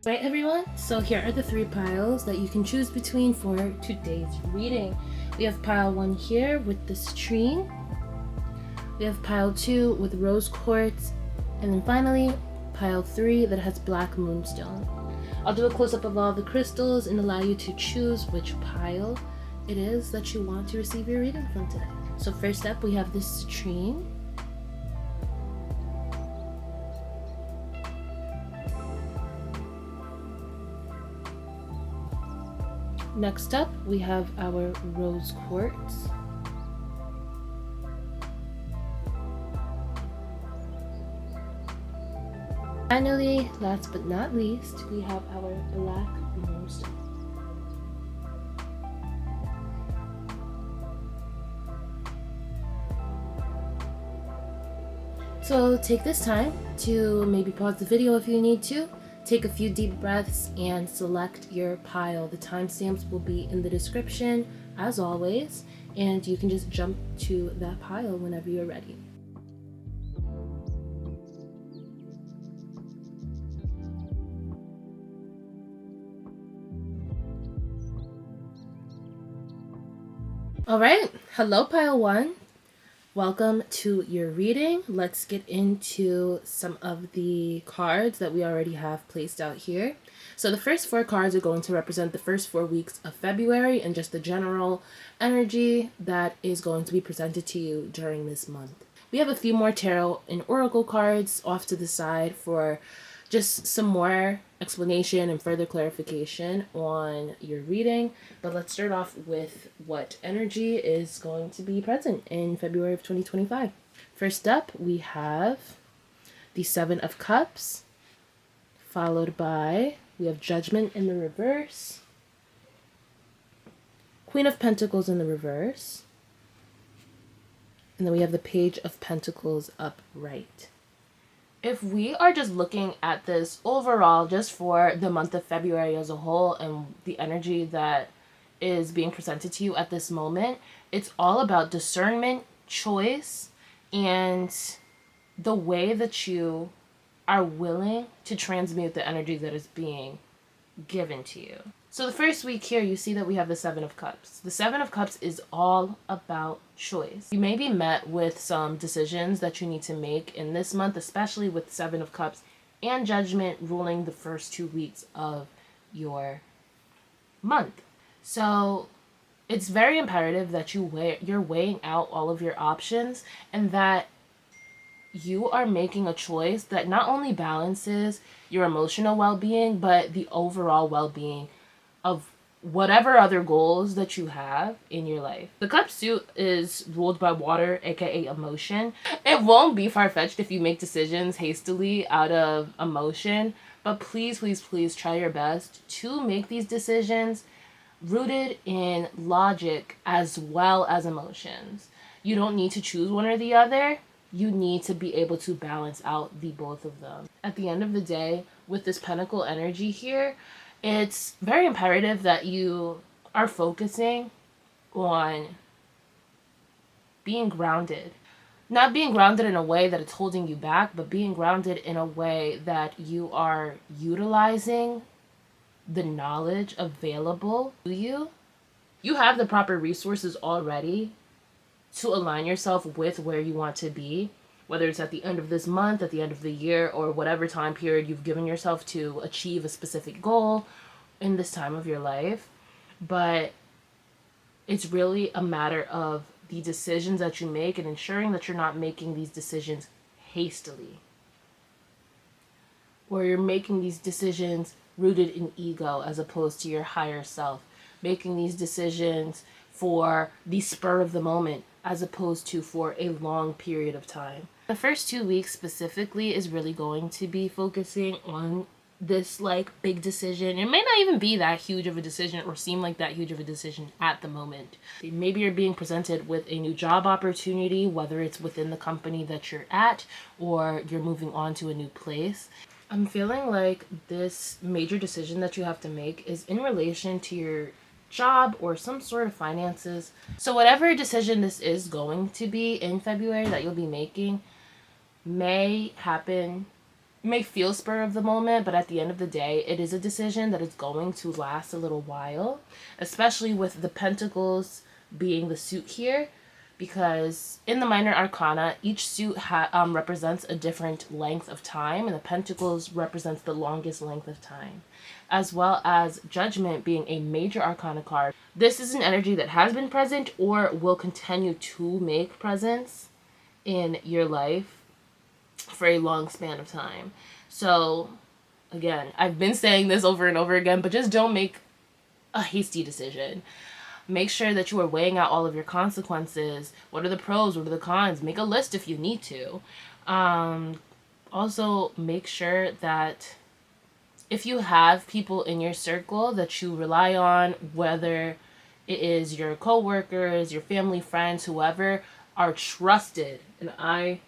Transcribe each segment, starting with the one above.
Right, everyone? So here are the 3 piles that you can choose between for today's reading. We have pile 1 here with the citrine. We have pile 2 with rose quartz. And then finally, pile 3 that has black moonstone. I'll do a close-up of all the crystals and allow you to choose which pile it is that you want to receive your reading from today. So first up, we have this citrine. Next up, we have our rose quartz. Finally, last but not least, we have our black moonstone. So take this time to maybe pause the video if you need to. Take a few deep breaths and select your pile. The timestamps will be in the description as always, and you can just jump to that pile whenever you're ready. Alright, hello pile 1. Welcome to your reading. Let's get into some of the cards that we already have placed out here. So the first 4 cards are going to represent the first 4 weeks of February and just the general energy that is going to be presented to you during this month. We have a few more tarot and oracle cards off to the side for just some more explanation and further clarification on your reading. But let's start off with what energy is going to be present in February of 2025. First up, we have the 7 of Cups, followed by, we have Judgment in the reverse, Queen of Pentacles in the reverse, and then we have the Page of Pentacles upright. If we are just looking at this overall, just for the month of February as a whole and the energy that is being presented to you at this moment, it's all about discernment, choice, and the way that you are willing to transmute the energy that is being given to you. So the first week here, you see that we have the 7 of Cups. The 7 of Cups is all about choice. You may be met with some decisions that you need to make in this month, especially with 7 of Cups and Judgment ruling the first 2 weeks of your month. So it's very imperative that you're weighing out all of your options and that you are making a choice that not only balances your emotional well-being, but the overall well-being of whatever other goals that you have in your life. The cup suit is ruled by water, aka emotion. It won't be far-fetched if you make decisions hastily out of emotion, but please, please, please try your best to make these decisions rooted in logic as well as emotions. You don't need to choose one or the other. You need to be able to balance out the both of them. At the end of the day, with this pentacle energy here, it's very imperative that you are focusing on being grounded. Not being grounded in a way that it's holding you back, but being grounded in a way that you are utilizing the knowledge available to you. You have the proper resources already to align yourself with where you want to be, whether it's at the end of this month, at the end of the year, or whatever time period you've given yourself to achieve a specific goal in this time of your life. But it's really a matter of the decisions that you make and ensuring that you're not making these decisions hastily, or you're making these decisions rooted in ego as opposed to your higher self, making these decisions for the spur of the moment as opposed to for a long period of time. The first 2 weeks specifically is really going to be focusing on this big decision. It may not even be that huge of a decision or seem like that huge of a decision at the moment. Maybe you're being presented with a new job opportunity, whether it's within the company that you're at or you're moving on to a new place. I'm feeling like this major decision that you have to make is in relation to your job or some sort of finances. So whatever decision this is going to be in February that you'll be making may happen may feel spur of the moment, but at the end of the day, it is a decision that is going to last a little while, especially with the pentacles being the suit here, because in the minor arcana, each suit represents a different length of time, and the pentacles represents the longest length of time, as well as judgment being a major arcana card. This is an energy that has been present or will continue to make presence in your life for a long span of time. So again, I've been saying this over and over again, but just don't make a hasty decision. Make sure that you are weighing out all of your consequences. What are the pros? What are the cons? Make a list if you need to. Also, make sure that if you have people in your circle that you rely on, whether it is your coworkers, your family, friends, whoever, are trusted, and I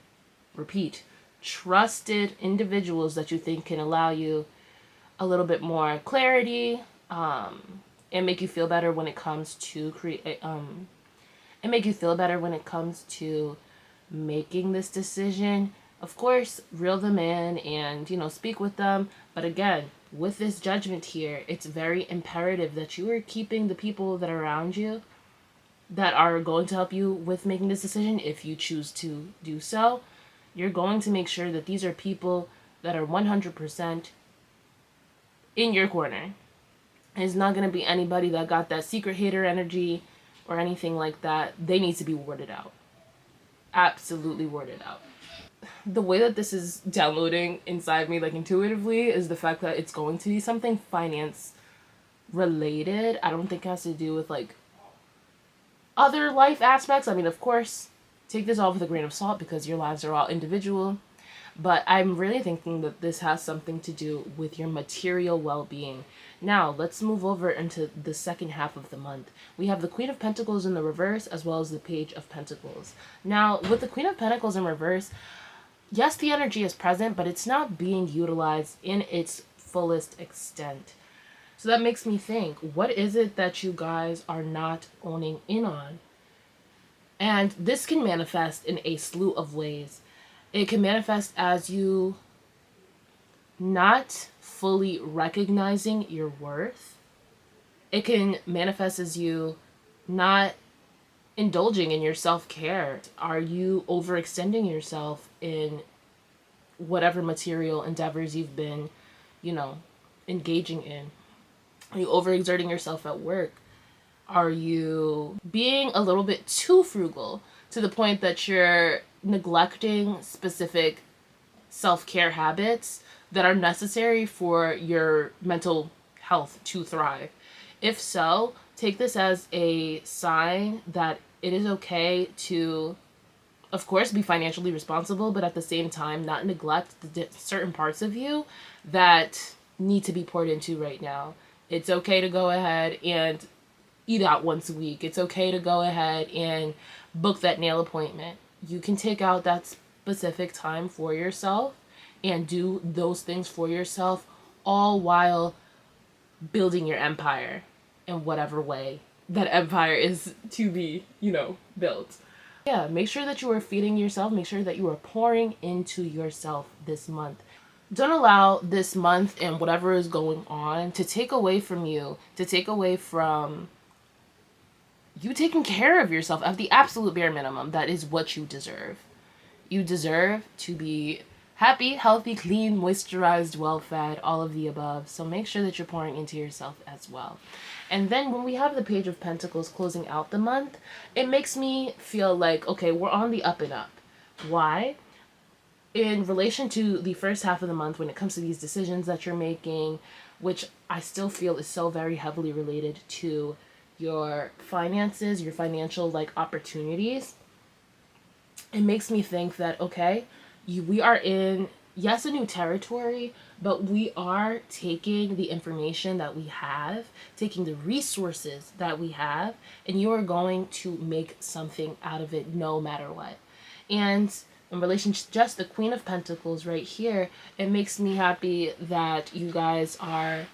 repeat, trusted individuals that you think can allow you a little bit more clarity, and make you feel better when it comes to and make you feel better when it comes to making this decision. Of course, reel them in and, speak with them. But again, with this judgment here, it's very imperative that you are keeping the people that are around you that are going to help you with making this decision, if you choose to do so. You're going to make sure that these are people that are 100% in your corner. It's not going to be anybody that got that secret hater energy or anything like that. They need to be warded out. Absolutely warded out. The way that this is downloading inside me, like intuitively, is the fact that it's going to be something finance related. I don't think it has to do with like other life aspects. I mean, of course, take this all with a grain of salt because your lives are all individual. But I'm really thinking that this has something to do with your material well-being. Now, let's move over into the second half of the month. We have the Queen of Pentacles in the reverse, as well as the Page of Pentacles. Now, with the Queen of Pentacles in reverse, yes, the energy is present, but it's not being utilized in its fullest extent. So that makes me think, what is it that you guys are not owning in on? And this can manifest in a slew of ways. It can manifest as you not fully recognizing your worth. It can manifest as you not indulging in your self-care. Are you overextending yourself in whatever material endeavors you've been, engaging in? Are you overexerting yourself at work? Are you being a little bit too frugal to the point that you're neglecting specific self-care habits that are necessary for your mental health to thrive? If so, take this as a sign that it is okay to, of course, be financially responsible, but at the same time, not neglect the certain parts of you that need to be poured into right now. It's okay to go ahead and eat out once a week. It's okay to go ahead and book that nail appointment. You can take out that specific time for yourself and do those things for yourself, all while building your empire in whatever way that empire is to be, built. Yeah, make sure that you are feeding yourself. Make sure that you are pouring into yourself this month. Don't allow this month and whatever is going on to take away from you, to take away from you taking care of yourself at the absolute bare minimum. That is what you deserve. You deserve to be happy, healthy, clean, moisturized, well-fed, all of the above. So make sure that you're pouring into yourself as well. And then when we have the Page of Pentacles closing out the month, it makes me feel like, okay, we're on the up and up. Why? In relation to the first half of the month, when it comes to these decisions that you're making, which I still feel is so very heavily related to your finances, your financial opportunities, it makes me think that, okay, we are in, yes, a new territory, but we are taking the information that we have, taking the resources that we have, and you are going to make something out of it no matter what. And in relation to just the Queen of Pentacles right here, it makes me happy that you guys are,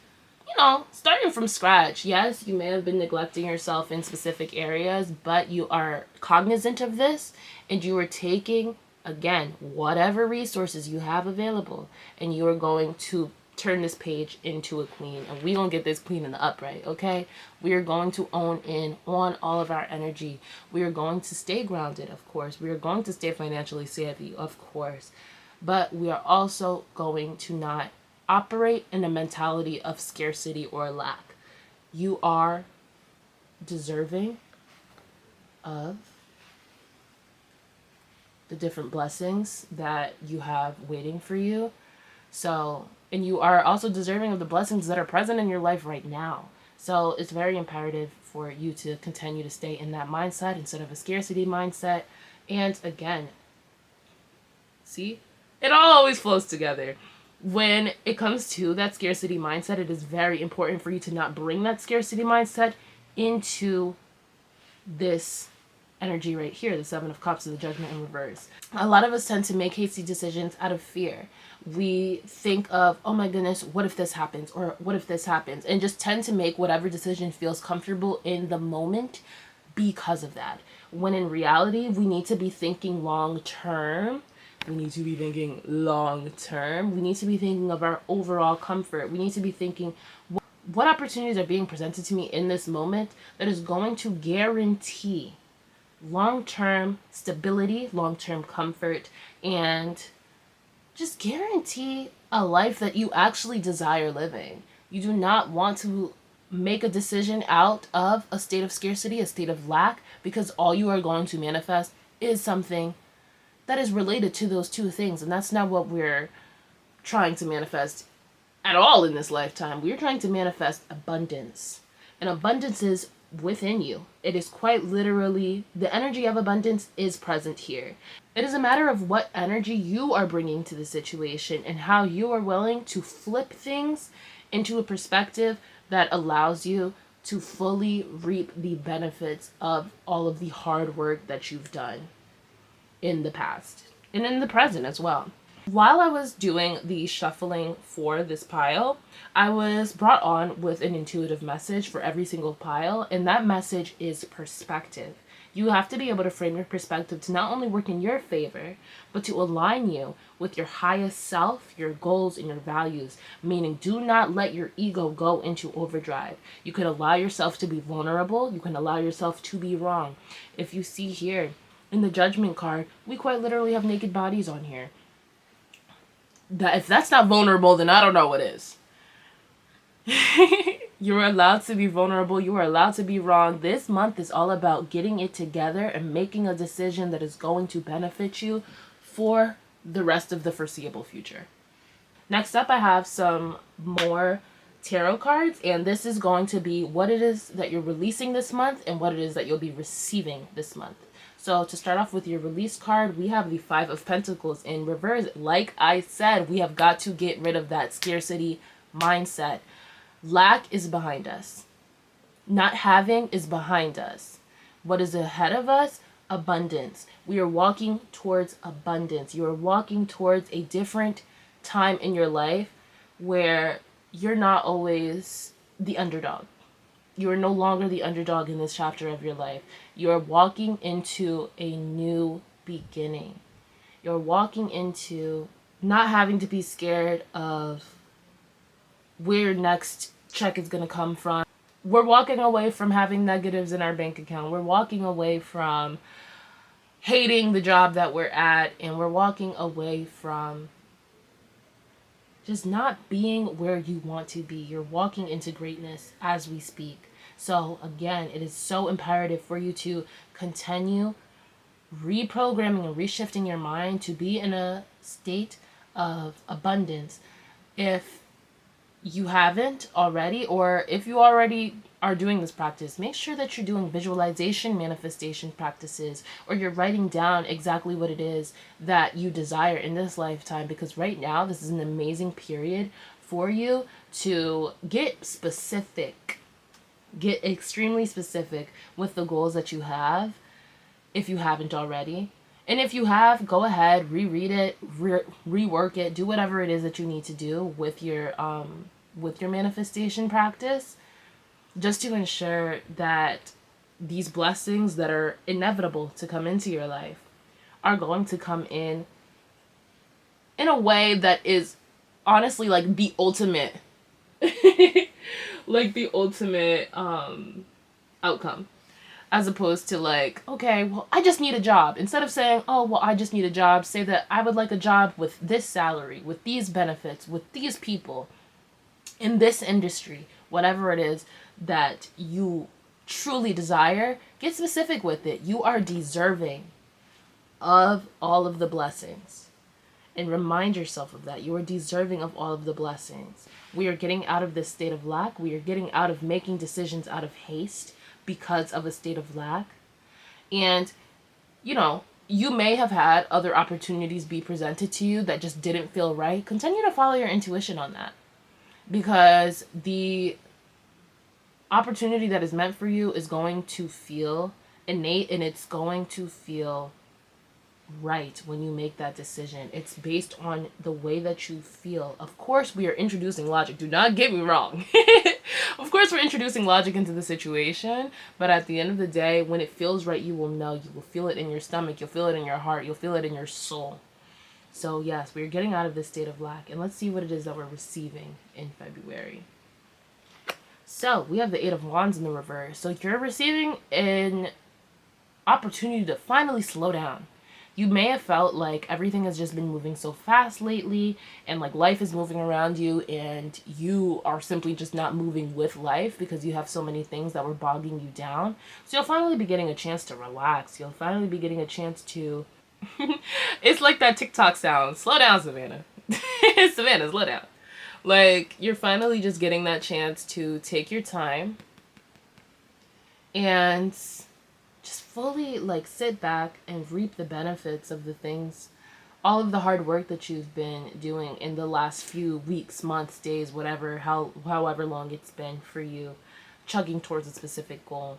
starting from scratch. Yes, you may have been neglecting yourself in specific areas, but you are cognizant of this and you are taking again, whatever resources you have available, and you are going to turn this page into a queen, and we gonna get this queen in the upright, okay? We are going to own in on all of our energy. We are going to stay grounded, of course. We are going to stay financially savvy, of course. But we are also going to not operate in a mentality of scarcity or lack. You are deserving of the different blessings that you have waiting for you. So, and you are also deserving of the blessings that are present in your life right now. So it's very imperative for you to continue to stay in that mindset instead of a scarcity mindset. And again, see, it all always flows together. When it comes to that scarcity mindset, it is very important for you to not bring that scarcity mindset into this energy right here, the Seven of Cups of the Judgment in reverse. A lot of us tend to make hasty decisions out of fear. We think of, oh my goodness, what if this happens? Or what if this happens? And just tend to make whatever decision feels comfortable in the moment because of that. When in reality, we need to be thinking long term. We need to be thinking long term. We need to be thinking of our overall comfort. We need to be thinking, what opportunities are being presented to me in this moment that is going to guarantee long-term stability, long-term comfort, and just guarantee a life that you actually desire living. You do not want to make a decision out of a state of scarcity, a state of lack, because all you are going to manifest is something that is related to those two things. And that's not what we're trying to manifest at all in this lifetime. We're trying to manifest abundance. And abundance is within you. It is quite literally, the energy of abundance is present here. It is a matter of what energy you are bringing to the situation and how you are willing to flip things into a perspective that allows you to fully reap the benefits of all of the hard work that you've done in the past and in the present as well. While I was doing the shuffling for this pile, I was brought on with an intuitive message for every single pile, and that message is perspective. You have to be able to frame your perspective to not only work in your favor, but to align you with your highest self, your goals, and your values. Meaning, do not let your ego go into overdrive. You can allow yourself to be vulnerable. You can allow yourself to be wrong. If you see here in the Judgment card, we quite literally have naked bodies on here. That if that's not vulnerable, then I don't know what is. You're allowed to be vulnerable. You are allowed to be wrong. This month is all about getting it together and making a decision that is going to benefit you for the rest of the foreseeable future. Next up, I have some more tarot cards, and this is going to be what it is that you're releasing this month and what it is that you'll be receiving this month. So to start off with your release card, we have the Five of Pentacles in reverse. Like I said, we have got to get rid of that scarcity mindset. Lack is behind us. Not having is behind us. What is ahead of us? Abundance. We are walking towards abundance. You are walking towards a different time in your life where you're not always the underdog. You are no longer the underdog in this chapter of your life. You are walking into a new beginning. You're walking into not having to be scared of where your next check is going to come from. We're walking away from having negatives in our bank account. We're walking away from hating the job that we're at, and we're walking away from just not being where you want to be. You're walking into greatness as we speak. So again, it is so imperative for you to continue reprogramming and reshifting your mind to be in a state of abundance. If you haven't already, or if you already are doing this practice, make sure that you're doing visualization manifestation practices, or you're writing down exactly what it is that you desire in this lifetime, because right now this is an amazing period for you to get specific. Get extremely specific with the goals that you have, if you haven't already. And if you have, go ahead, reread it, rework it, do whatever it is that you need to do with your manifestation practice, just to ensure that these blessings that are inevitable to come into your life are going to come in a way that is honestly like the ultimate like the ultimate outcome, as opposed to like, okay, well, I just need a job. Instead of saying, oh, well, I just need a job, say that I would like a job with this salary, with these benefits, with these people, in this industry, whatever it is that you truly desire. Get specific with it. You are deserving of all of the blessings. And remind yourself of that. You are deserving of all of the blessings. We are getting out of this state of lack. We are getting out of making decisions out of haste because of a state of lack. And, you know, you may have had other opportunities be presented to you that just didn't feel right. Continue to follow your intuition on that. Because the opportunity that is meant for you is going to feel innate, and it's going to feel right when you make that decision. It's based on the way that you feel. Of course, we are introducing logic. Do not get me wrong. Of course, we're introducing logic into the situation, but at the end of the day, when it feels right, you will know. You will feel it in your stomach. You'll feel it in your heart. You'll feel it in your soul. So yes, we're getting out of this state of lack, and let's see what it is that we're receiving in February. So we have the Eight of Wands in the reverse. So you're receiving an opportunity to finally slow down. You may have felt like everything has just been moving so fast lately, and like life is moving around you, and you are simply just not moving with life because you have so many things that were bogging you down. So you'll finally be getting a chance to relax. You'll finally be getting a chance to it's like that TikTok sound. Slow down, Savannah. Savannah, slow down. Like, you're finally just getting that chance to take your time and just fully like sit back and reap the benefits of the things, all of the hard work that you've been doing in the last few weeks, months, days, whatever, however long it's been for you, chugging towards a specific goal.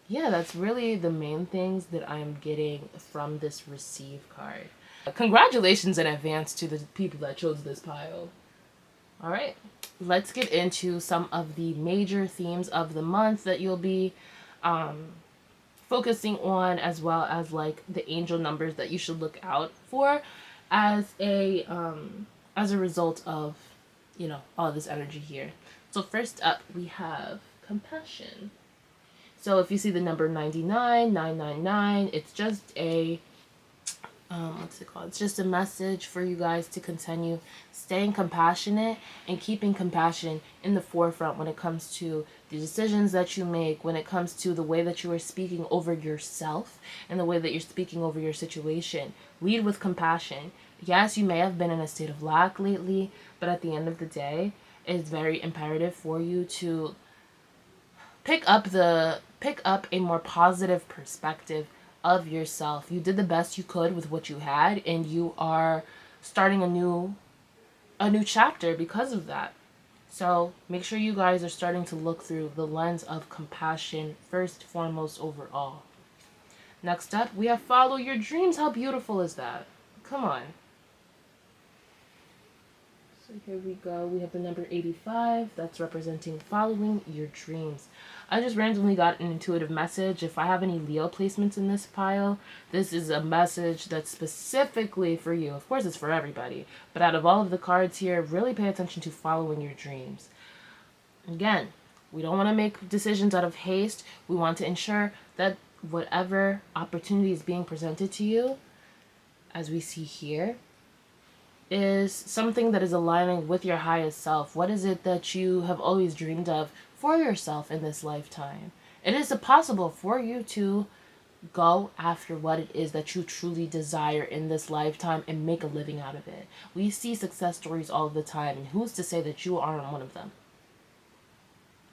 Yeah, that's really the main things that I'm getting from this receive card. Congratulations in advance to the people that chose this pile. All right, let's get into some of the major themes of the month that you'll be focusing on, as well as like the angel numbers that you should look out for as a result of, you know, all this energy here. So first up, we have compassion. So if you see the number 99, 999, it's just a what's it called? It's just a message for you guys to continue staying compassionate and keeping compassion in the forefront when it comes to the decisions that you make, when it comes to the way that you are speaking over yourself and the way that you're speaking over your situation. Lead with compassion. Yes, you may have been in a state of lack lately, but at the end of the day, it's very imperative for you to pick up a more positive perspective of yourself. You did the best you could with what you had, and you are starting a new chapter because of that. So make sure you guys are starting to look through the lens of compassion first, foremost, overall. Next up, we have follow your dreams. How beautiful is that? Come on. So here we go. We have the number 85. That's representing following your dreams. I just randomly got an intuitive message. If I have any Leo placements in this pile, this is a message that's specifically for you. Of course, it's for everybody. But out of all of the cards here, really pay attention to following your dreams. Again, we don't want to make decisions out of haste. We want to ensure that whatever opportunity is being presented to you, as we see here, is something that is aligning with your highest self. What is it that you have always dreamed of for yourself in this lifetime? It is possible for you to go after what it is that you truly desire in this lifetime and make a living out of it. We see success stories all the time, and who's to say that you aren't one of them?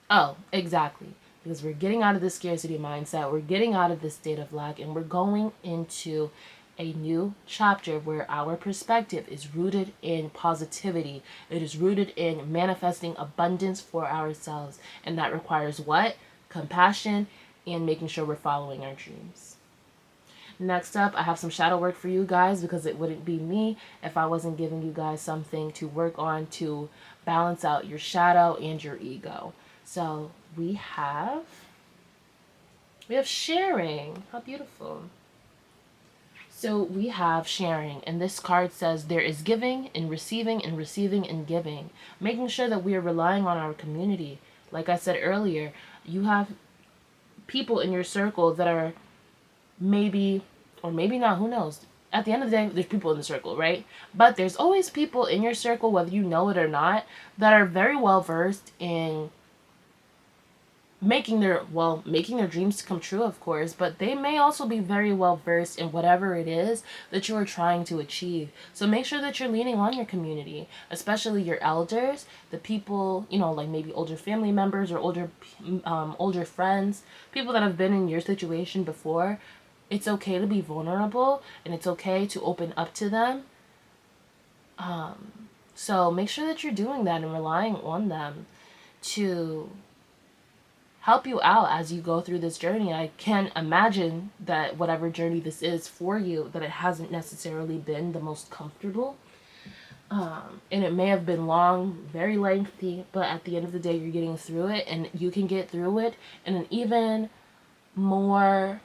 Oh, exactly. Because we're getting out of this scarcity mindset, we're getting out of this state of lack, and we're going into a new chapter where our perspective is rooted in positivity. It is rooted in manifesting abundance for ourselves. And that requires what? Compassion and making sure we're following our dreams. Next up, I have some shadow work for you guys, because it wouldn't be me if I wasn't giving you guys something to work on to balance out your shadow and your ego. So we have sharing. How beautiful. So we have sharing, and this card says there is giving and receiving and receiving and giving. Making sure that we are relying on our community. Like I said earlier, you have people in your circle that are maybe, or maybe not, who knows. At the end of the day, there's people in the circle, right? But there's always people in your circle, whether you know it or not, that are very well versed in making their dreams come true, of course, but they may also be very well versed in whatever it is that you are trying to achieve. So make sure that you're leaning on your community, especially your elders, the people, like maybe older family members or older friends, people that have been in your situation before. It's okay to be vulnerable, and it's okay to open up to them. So make sure that you're doing that and relying on them to help you out as you go through this journey. I can imagine that whatever journey this is for you, that it hasn't necessarily been the most comfortable. And it may have been long, very lengthy, but at the end of the day, you're getting through it, and you can get through it in an even more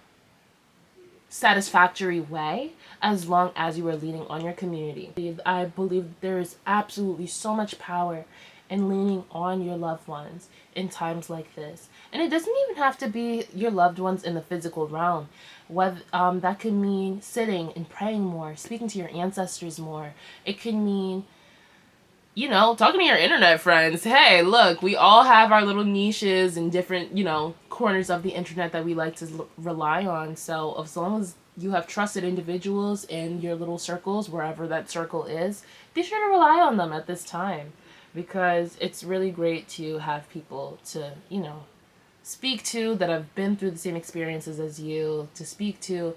satisfactory way as long as you are leaning on your community. I believe there is absolutely so much power in leaning on your loved ones in times like this. And it doesn't even have to be your loved ones in the physical realm. Whether that could mean sitting and praying more, speaking to your ancestors more. It can mean talking to your internet friends. Hey, look, we all have our little niches and different, corners of the internet that we like to rely on. So as long as you have trusted individuals in your little circles, wherever that circle is, be sure to rely on them at this time, because it's really great to have people to, speak to that have been through the same experiences as you, to speak to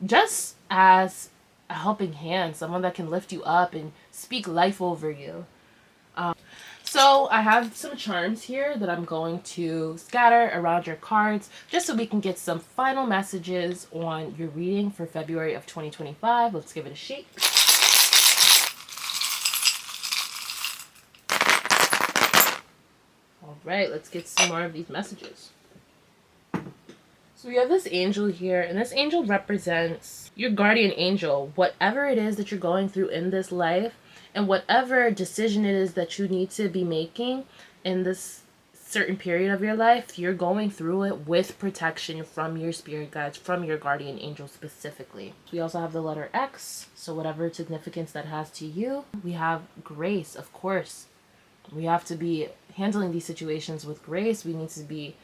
just as a helping hand, someone that can lift you up and speak life over you. So I have some charms here that I'm going to scatter around your cards just so we can get some final messages on your reading for February of 2025. Let's give it a shake. All right, let's get some more of these messages. So we have this angel here, and this angel represents your guardian angel. Whatever it is that you're going through in this life, and whatever decision it is that you need to be making in this certain period of your life, you're going through it with protection from your spirit guides, from your guardian angel specifically. We also have the letter X, so whatever significance that has to you. We have grace, of course. We have to be handling these situations with grace. We need to be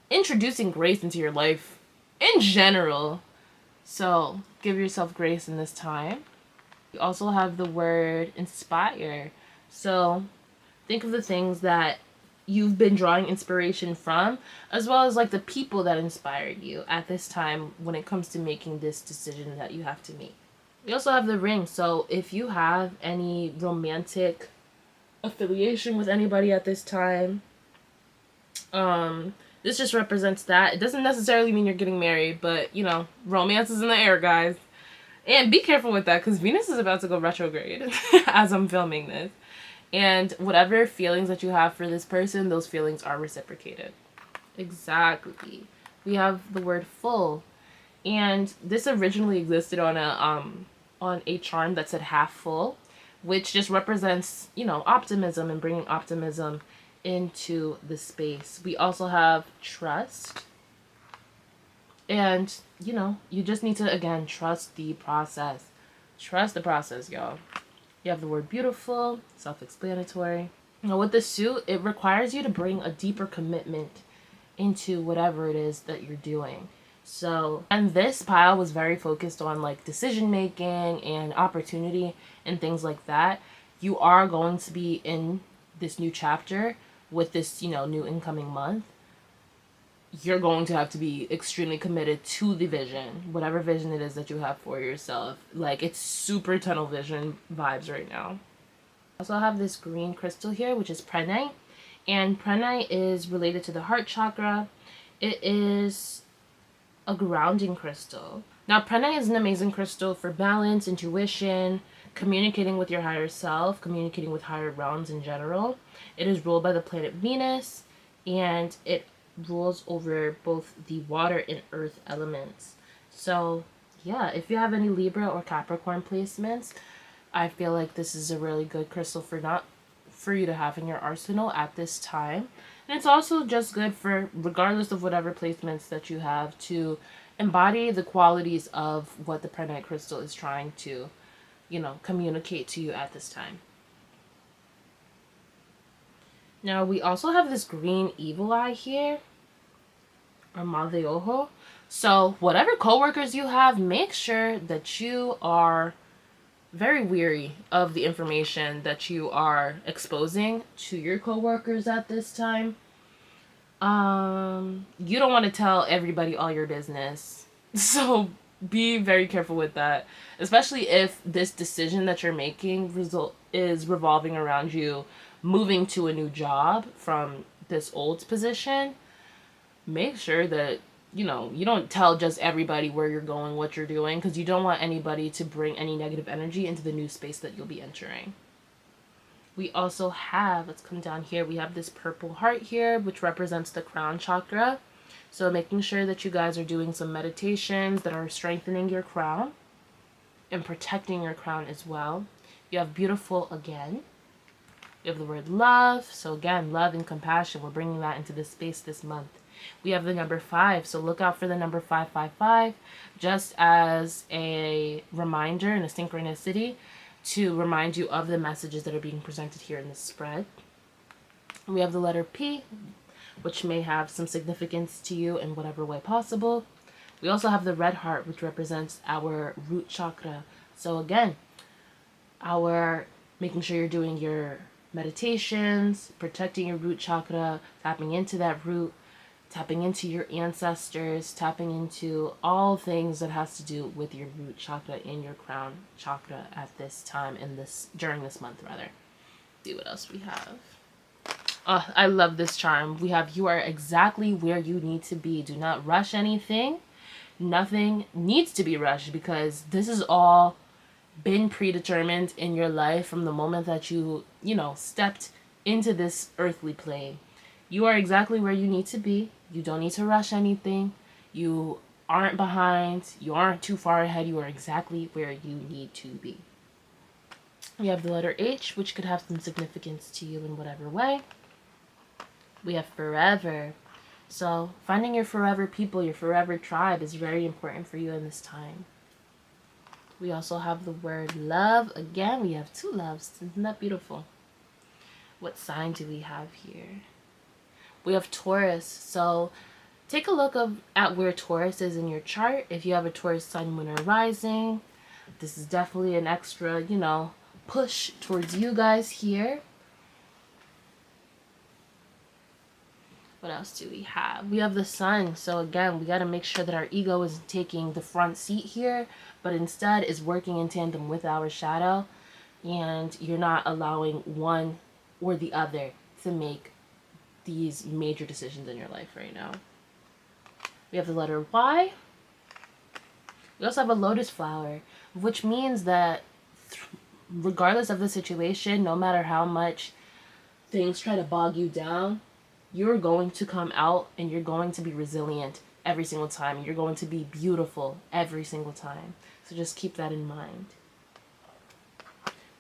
introducing grace into your life in general. So give yourself grace in this time. You also have the word inspire. So think of the things that you've been drawing inspiration from, as well as like the people that inspired you at this time when it comes to making this decision that you have to make. We also have the ring. So if you have any romantic affiliation with anybody at this time, this just represents that. It doesn't necessarily mean you're getting married, but romance is in the air, guys. And be careful with that, because Venus is about to go retrograde as I'm filming this. And whatever feelings that you have for this person, those feelings are reciprocated. Exactly. We have the word full. And this originally existed on a charm that said half full, which just represents, optimism and bringing optimism into the space. We also have trust. And, you just need to, again, trust the process. Trust the process, y'all. You have the word beautiful, self-explanatory. Now, with the suit, it requires you to bring a deeper commitment into whatever it is that you're doing. So, and this pile was very focused on like decision making and opportunity and things like that. You are going to be in this new chapter with this, new incoming month. You're going to have to be extremely committed to the vision, whatever vision it is that you have for yourself. Like, it's super tunnel vision vibes right now. I also have this green crystal here, which is prehnite. And prehnite is related to the heart chakra. It is a grounding crystal. Now, prehnite is an amazing crystal for balance, intuition, communicating with your higher self, communicating with higher realms in general. It is ruled by the planet Venus, and it rules over both the water and earth elements. So yeah, if you have any Libra or Capricorn placements, I feel like this is a really good crystal for you to have in your arsenal at this time. And it's also just good for, regardless of whatever placements that you have, to embody the qualities of what the prehnite crystal is trying to, communicate to you at this time. Now, we also have this green evil eye here, or mal de ojo. So, whatever coworkers you have, make sure that you are very weary of the information that you are exposing to your coworkers at this time. You don't want to tell everybody all your business. So be very careful with that, especially if this decision that you're making is revolving around you moving to a new job from this old position. Make sure that you don't tell just everybody where you're going, what you're doing, because you don't want anybody to bring any negative energy into the new space that you'll be entering. We also have, let's come down here, we have this purple heart here, which represents the crown chakra. So making sure that you guys are doing some meditations that are strengthening your crown and protecting your crown as well. You have beautiful again. You have the word love. So again, love and compassion. We're bringing that into this space this month. We have the number 5. So look out for the number 555 just as a reminder and a synchronicity to remind you of the messages that are being presented here in this spread. We have the letter P, which may have some significance to you in whatever way possible. We also have the red heart, which represents our root chakra. So again, our making sure you're doing your meditations, protecting your root chakra, tapping into that root, tapping into your ancestors, tapping into all things that has to do with your root chakra and your crown chakra at this time, during this month rather. Let's see what else we have. I love this charm. We have, you are exactly where you need to be. Do not rush anything. Nothing needs to be rushed, because this is all been predetermined in your life from the moment that you stepped into this earthly plane. You are exactly where you need to be. You don't need to rush anything. You aren't behind. You aren't too far ahead. You are exactly where you need to be. We have the letter H, which could have some significance to you in whatever way. We have forever. So finding your forever people, your forever tribe, is very important for you in this time. We also have the word love. Again, we have 2 loves. Isn't that beautiful? What sign do we have here? We have Taurus. So take a look at where Taurus is in your chart. If you have a Taurus sun, moon, or rising, this is definitely an extra, push towards you guys here. What else do we have? We have the sun. So again, we got to make sure that our ego isn't taking the front seat here, but instead is working in tandem with our shadow, and you're not allowing one or the other to make these major decisions in your life right now. We have the letter Y. We also have a lotus flower, which means that regardless of the situation, no matter how much things try to bog you down, you're going to come out and you're going to be resilient every single time. You're going to be beautiful every single time. So just keep that in mind.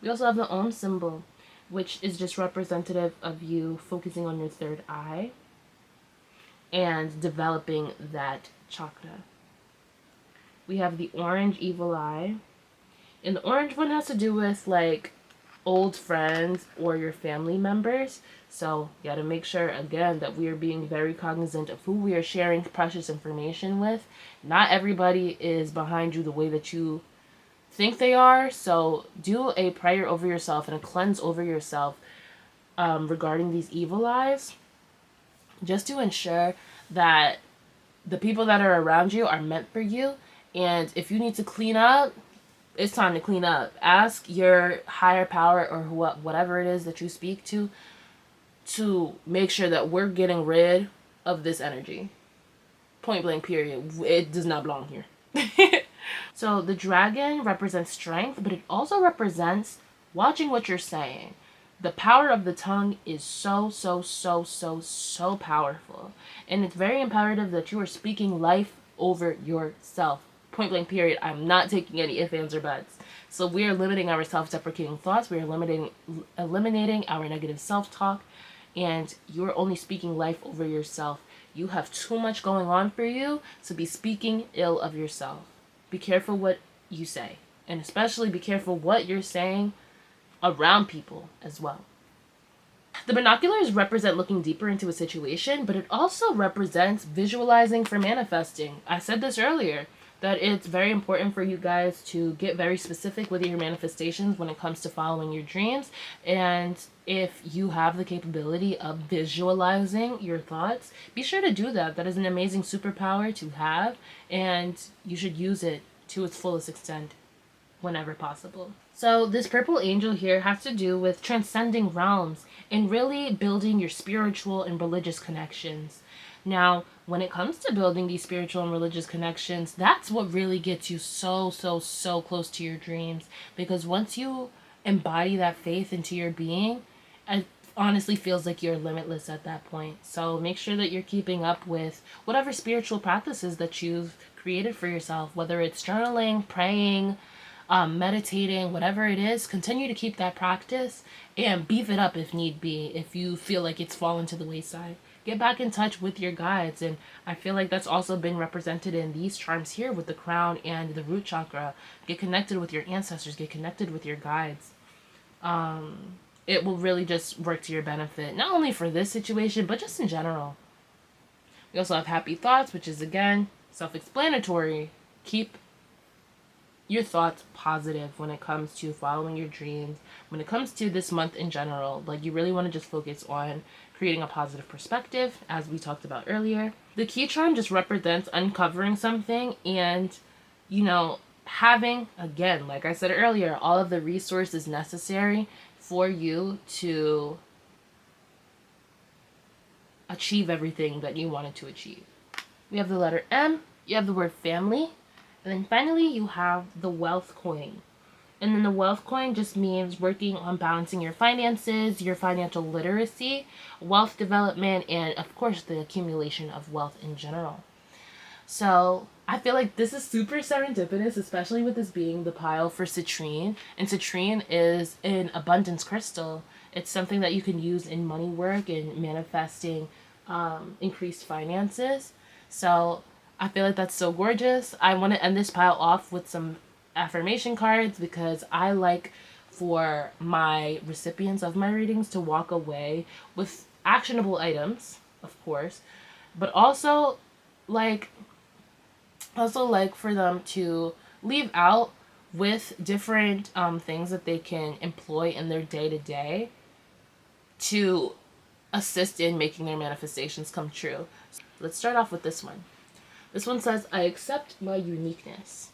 We also have the Om symbol, which is just representative of you focusing on your third eye and developing that chakra. We have the orange evil eye. And the orange one has to do with like old friends or your family members. So you gotta make sure again that we are being very cognizant of who we are sharing precious information with. Not everybody is behind you the way that you think they are. So do a prayer over yourself and a cleanse over yourself regarding these evil eyes, just to ensure that the people that are around you are meant for you. And if you need to clean up, it's time to clean up. Ask your higher power or whatever it is that you speak to make sure that we're getting rid of this energy. Point blank, period. It does not belong here. So the dragon represents strength, but it also represents watching what you're saying. The power of the tongue is so powerful. And it's very imperative that you are speaking life over yourself. point blank period. I'm not taking any ifs, ands, or buts. So we are limiting our self-deprecating thoughts. We are eliminating our negative self-talk, and you're only speaking life over yourself. You have too much going on for you to be speaking ill of yourself. Be careful what you say, and especially be careful what you're saying around people as well. The binoculars represent looking deeper into a situation, but it also represents visualizing for manifesting. I said this earlier, that it's very important for you guys to get very specific with your manifestations when it comes to following your dreams. And if you have the capability of visualizing your thoughts, be sure to do that. That is an amazing superpower to have, and you should use it to its fullest extent whenever possible. So this purple angel here has to do with transcending realms and really building your spiritual and religious connections. Now, when it comes to building these spiritual and religious connections, that's what really gets you so close to your dreams. Because once you embody that faith into your being, it honestly feels like you're limitless at that point. So make sure that you're keeping up with whatever spiritual practices that you've created for yourself, whether it's journaling, praying, meditating, whatever it is. Continue to keep that practice and beef it up if need be, if you feel like it's fallen to the wayside. Get back in touch with your guides, and I feel like that's also been represented in these charms here with the crown and the root chakra. Get connected with your ancestors, get connected with your guides. It will really just work to your benefit, not only for this situation, but just in general. We also have happy thoughts, which is, again, self-explanatory. Keep your thoughts positive when it comes to following your dreams, when it comes to this month in general. Like, you really want to just focus on creating a positive perspective, as we talked about earlier. The key charm just represents uncovering something and, having, again, like I said earlier, all of the resources necessary for you to achieve everything that you wanted to achieve. We have the letter M, you have the word family, and then finally you have the wealth coin. And then the wealth coin just means working on balancing your finances, your financial literacy, wealth development, and of course the accumulation of wealth in general. So I feel like this is super serendipitous, especially with this being the pile for citrine. And citrine is an abundance crystal. It's something that you can use in money work and manifesting increased finances. So I feel like that's so gorgeous. I want to end this pile off with some affirmation cards because I like for my recipients of my readings to walk away with actionable items, of course, but also like for them to leave out with different things that they can employ in their day-to-day to assist in making their manifestations come true. So let's start off with this one. This one says, I accept my uniqueness.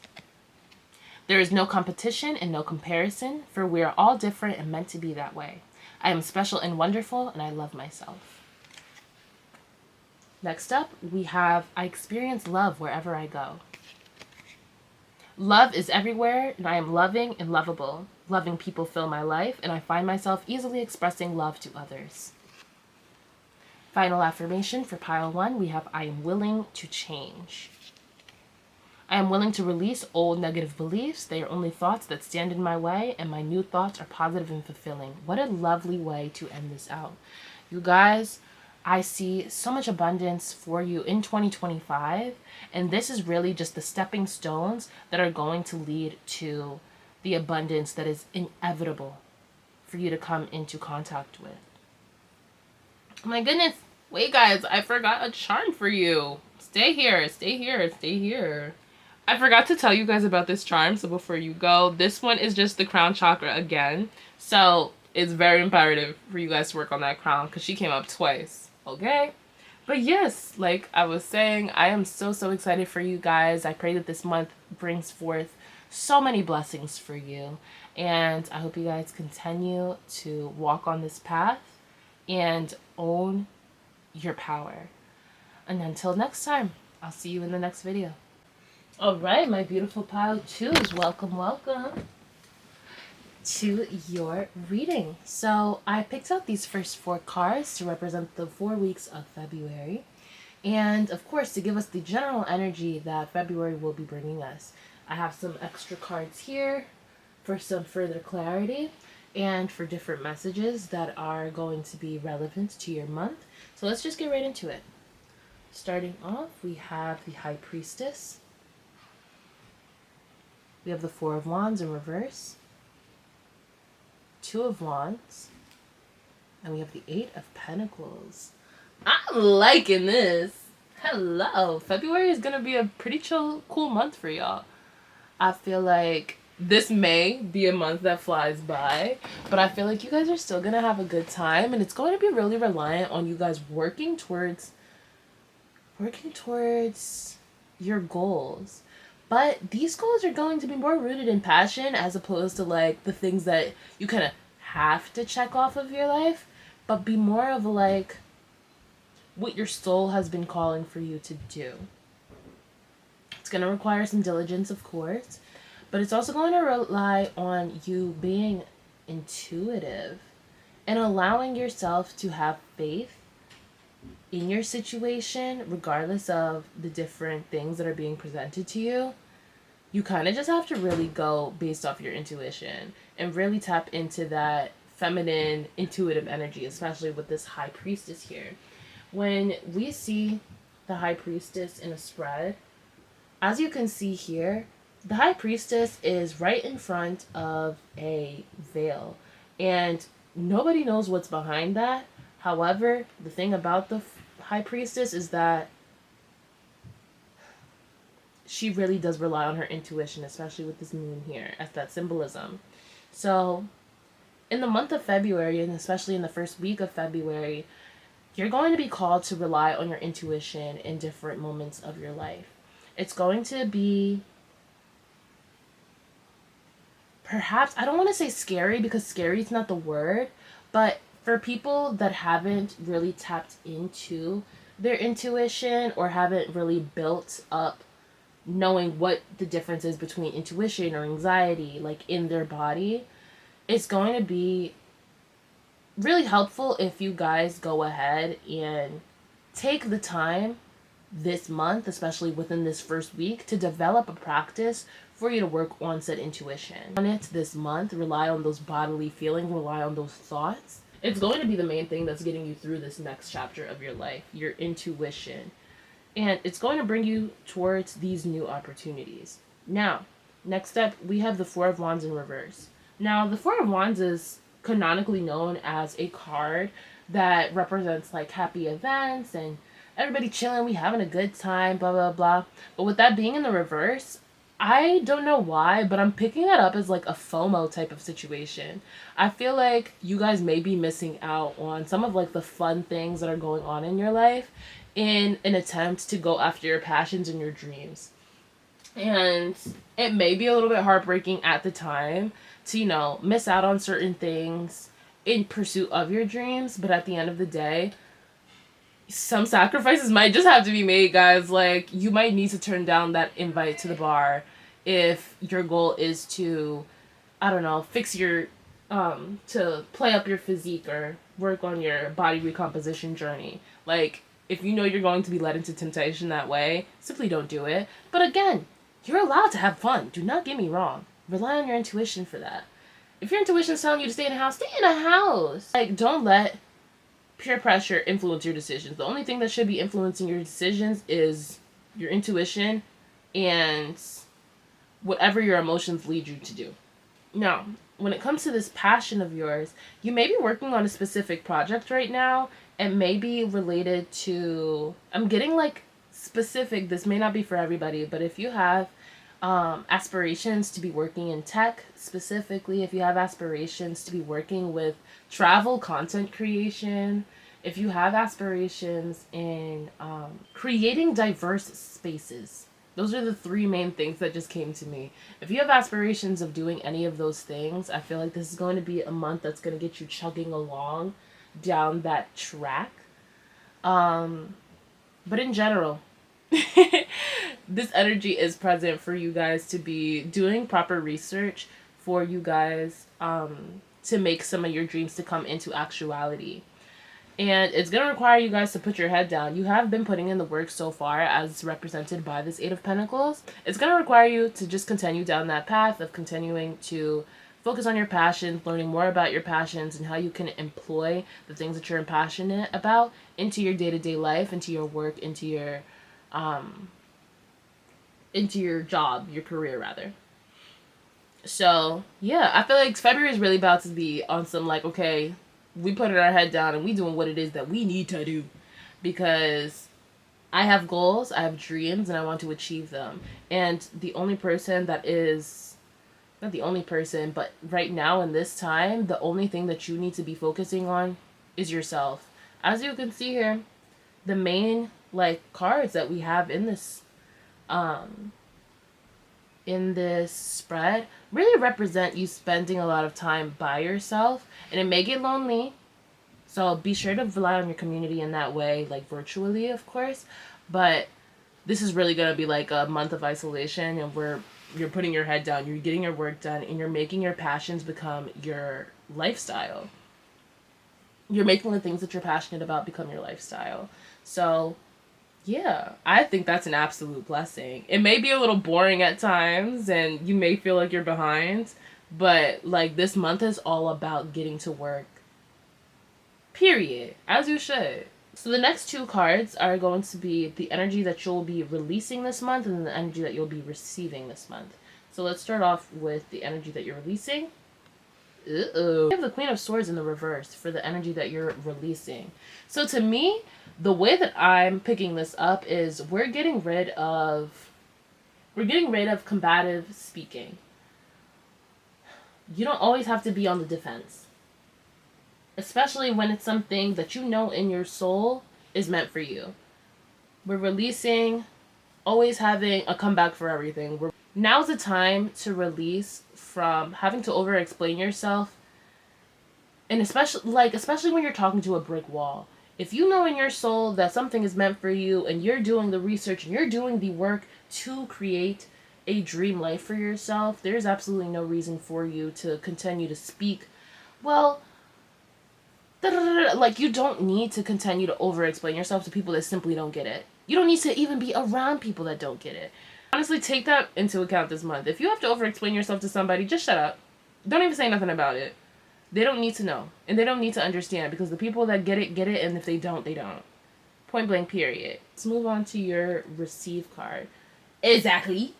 There is no competition and no comparison, for we are all different and meant to be that way. I am special and wonderful, and I love myself. Next up, we have, I experience love wherever I go. Love is everywhere, and I am loving and lovable. Loving people fill my life, and I find myself easily expressing love to others. Final affirmation for pile 1, we have, I am willing to change. I am willing to release old negative beliefs. They are only thoughts that stand in my way, and my new thoughts are positive and fulfilling. What a lovely way to end this out. You guys, I see so much abundance for you in 2025, and this is really just the stepping stones that are going to lead to the abundance that is inevitable for you to come into contact with. Oh my goodness. Wait, guys, I forgot a charm for you. Stay here, stay here, stay here. I forgot to tell you guys about this charm, so before you go, this one is just the crown chakra again. So it's very imperative for you guys to work on that crown because she came up twice, okay? But yes, like I was saying, I am so excited for you guys. I pray that this month brings forth so many blessings for you. And I hope you guys continue to walk on this path and own your power. And until next time, I'll see you in the next video. All right, my beautiful pile 2s, welcome to your reading. So I picked out these first 4 cards to represent the 4 weeks of February. And of course, to give us the general energy that February will be bringing us, I have some extra cards here for some further clarity and for different messages that are going to be relevant to your month. So let's just get right into it. Starting off, we have the High Priestess. We have the Four of Wands in reverse, Two of Wands, and we have the Eight of Pentacles. I'm liking this. Hello. February is going to be a pretty chill, cool month for y'all. I feel like this may be a month that flies by, but I feel like you guys are still going to have a good time, and it's going to be really reliant on you guys working towards your goals. But these goals are going to be more rooted in passion as opposed to like the things that you kind of have to check off of your life, but be more of like what your soul has been calling for you to do. It's going to require some diligence, of course, but it's also going to rely on you being intuitive and allowing yourself to have faith in your situation, regardless of the different things that are being presented to you. You kind of just have to really go based off your intuition and really tap into that feminine, intuitive energy, especially with this High Priestess here. When we see the High Priestess in a spread, as you can see here, the High Priestess is right in front of a veil, and nobody knows what's behind that. However, the thing about the High Priestess is that she really does rely on her intuition, especially with this moon here as that symbolism. So in the month of February, and especially in the first week of February, you're going to be called to rely on your intuition in different moments of your life. It's going to be perhaps, I don't want to say scary because scary is not the word, but for people that haven't really tapped into their intuition or haven't really built up knowing what the difference is between intuition or anxiety, like in their body, it's going to be really helpful if you guys go ahead and take the time this month, especially within this first week, to develop a practice for you to work on said intuition. On it this month, rely on those bodily feelings, rely on those thoughts. It's going to be the main thing that's getting you through this next chapter of your life, your intuition. And it's going to bring you towards these new opportunities. Now, next up, we have the Four of Wands in reverse. Now, the Four of Wands is canonically known as a card that represents like happy events and everybody chilling, we having a good time, blah, blah, blah. But with that being in the reverse, I don't know why, but I'm picking that up as like a FOMO type of situation. I feel like you guys may be missing out on some of like the fun things that are going on in your life in an attempt to go after your passions and your dreams. And it may be a little bit heartbreaking at the time to, you know, miss out on certain things in pursuit of your dreams, but at the end of the day, some sacrifices might just have to be made, guys. Like, you might need to turn down that invite to the bar if your goal is to, I don't know, fix your, to play up your physique or work on your body recomposition journey. Like, if you know you're going to be led into temptation that way, simply don't do it. But again, you're allowed to have fun. Do not get me wrong. Rely on your intuition for that. If your intuition's telling you to stay in a house, stay in a house. Like, don't let peer pressure influence your decisions. The only thing that should be influencing your decisions is your intuition and whatever your emotions lead you to do. Now, when it comes to this passion of yours, you may be working on a specific project right now. It may be related to, I'm getting like specific, this may not be for everybody, but if you have aspirations to be working in tech specifically, if you have aspirations to be working with travel content creation, if you have aspirations in creating diverse spaces, those are the three main things that just came to me. If you have aspirations of doing any of those things, I feel like this is going to be a month that's going to get you chugging along down that track. But in general, this energy is present for you guys to be doing proper research for you guys to make some of your dreams to come into actuality. And it's going to require you guys to put your head down. You have been putting in the work so far, as represented by this Eight of Pentacles. It's going to require you to just continue down that path of continuing to focus on your passions, learning more about your passions and how you can employ the things that you're passionate about into your day-to-day life, into your work, into your job, your career rather. So yeah, I feel like February is really about to be on some like, okay, we putting our head down and we doing what it is that we need to do, because I have goals, I have dreams, and I want to achieve them. And the only person that is, not the only person, but right now in this time, the only thing that you need to be focusing on is yourself. As you can see here, the main like cards that we have in this spread really represent you spending a lot of time by yourself, and it may get lonely. So be sure to rely on your community in that way, like virtually, of course. But this is really going to be like a month of isolation, and where you're putting your head down, you're getting your work done, and you're making your passions become your lifestyle. You're making the things that you're passionate about become your lifestyle. So yeah, I think that's an absolute blessing. It may be a little boring at times and you may feel like you're behind, but like this month is all about getting to work. Period. As you should. So the next two cards are going to be the energy that you'll be releasing this month and the energy that you'll be receiving this month. So let's start off with the energy that you're releasing. Uh-oh. We have the Queen of Swords in the reverse for the energy that you're releasing. So to me, the way that I'm picking this up is we're getting rid of combative speaking. You don't always have to be on the defense, especially when it's something that you know in your soul is meant for you. We're releasing always having a comeback for everything. Now's the time to release from having to over explain yourself, and especially when you're talking to a brick wall. If you know in your soul that something is meant for you and you're doing the research and you're doing the work to create a dream life for yourself, there's absolutely no reason for you to continue to speak, well, like, you don't need to continue to over explain yourself to people that simply don't get it. You don't need to even be around people that don't get it. Honestly, take that into account this month. If you have to over explain yourself to somebody, just shut up. Don't even say nothing about it. They don't need to know. And they don't need to understand, because the people that get it, and if they don't, they don't. Point blank, period. Let's move on to your receive card. Exactly.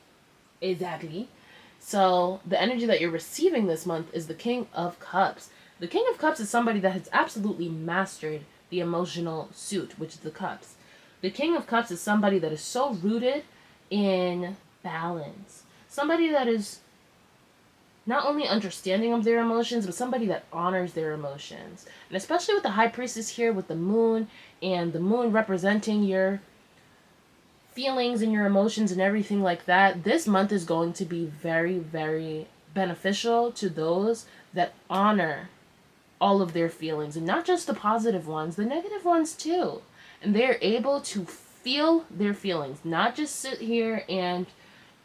So the energy that you're receiving this month is the King of Cups. The King of Cups is somebody that has absolutely mastered the emotional suit, which is the cups. The King of Cups is somebody that is so rooted in balance. Somebody that is not only understanding of their emotions, but somebody that honors their emotions. And especially with the High Priestess here with the moon, and the moon representing your feelings and your emotions and everything like that, this month is going to be very, very beneficial to those that honor all of their feelings, and not just the positive ones, the negative ones too. And they're able to feel their feelings, not just sit here and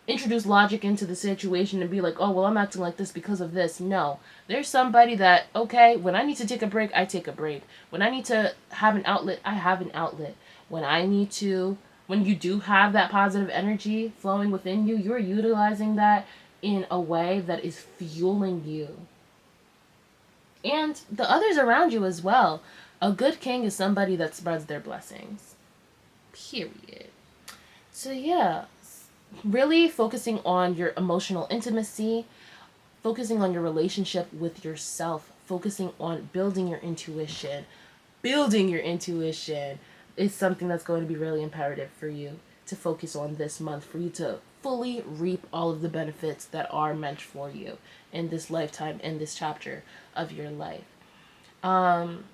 introduce logic into the situation and be like, oh, well, I'm acting like this because of this. No, there's somebody that, okay, when I need to take a break, I take a break. When I need to have an outlet, I have an outlet. When you do have that positive energy flowing within you, you're utilizing that in a way that is fueling you and the others around you as well. A good king is somebody that spreads their blessings. Period. So yeah, really focusing on your emotional intimacy, focusing on your relationship with yourself, focusing on building your intuition. Building your intuition is something that's going to be really imperative for you to focus on this month, for you to fully reap all of the benefits that are meant for you in this lifetime, in this chapter of your life. And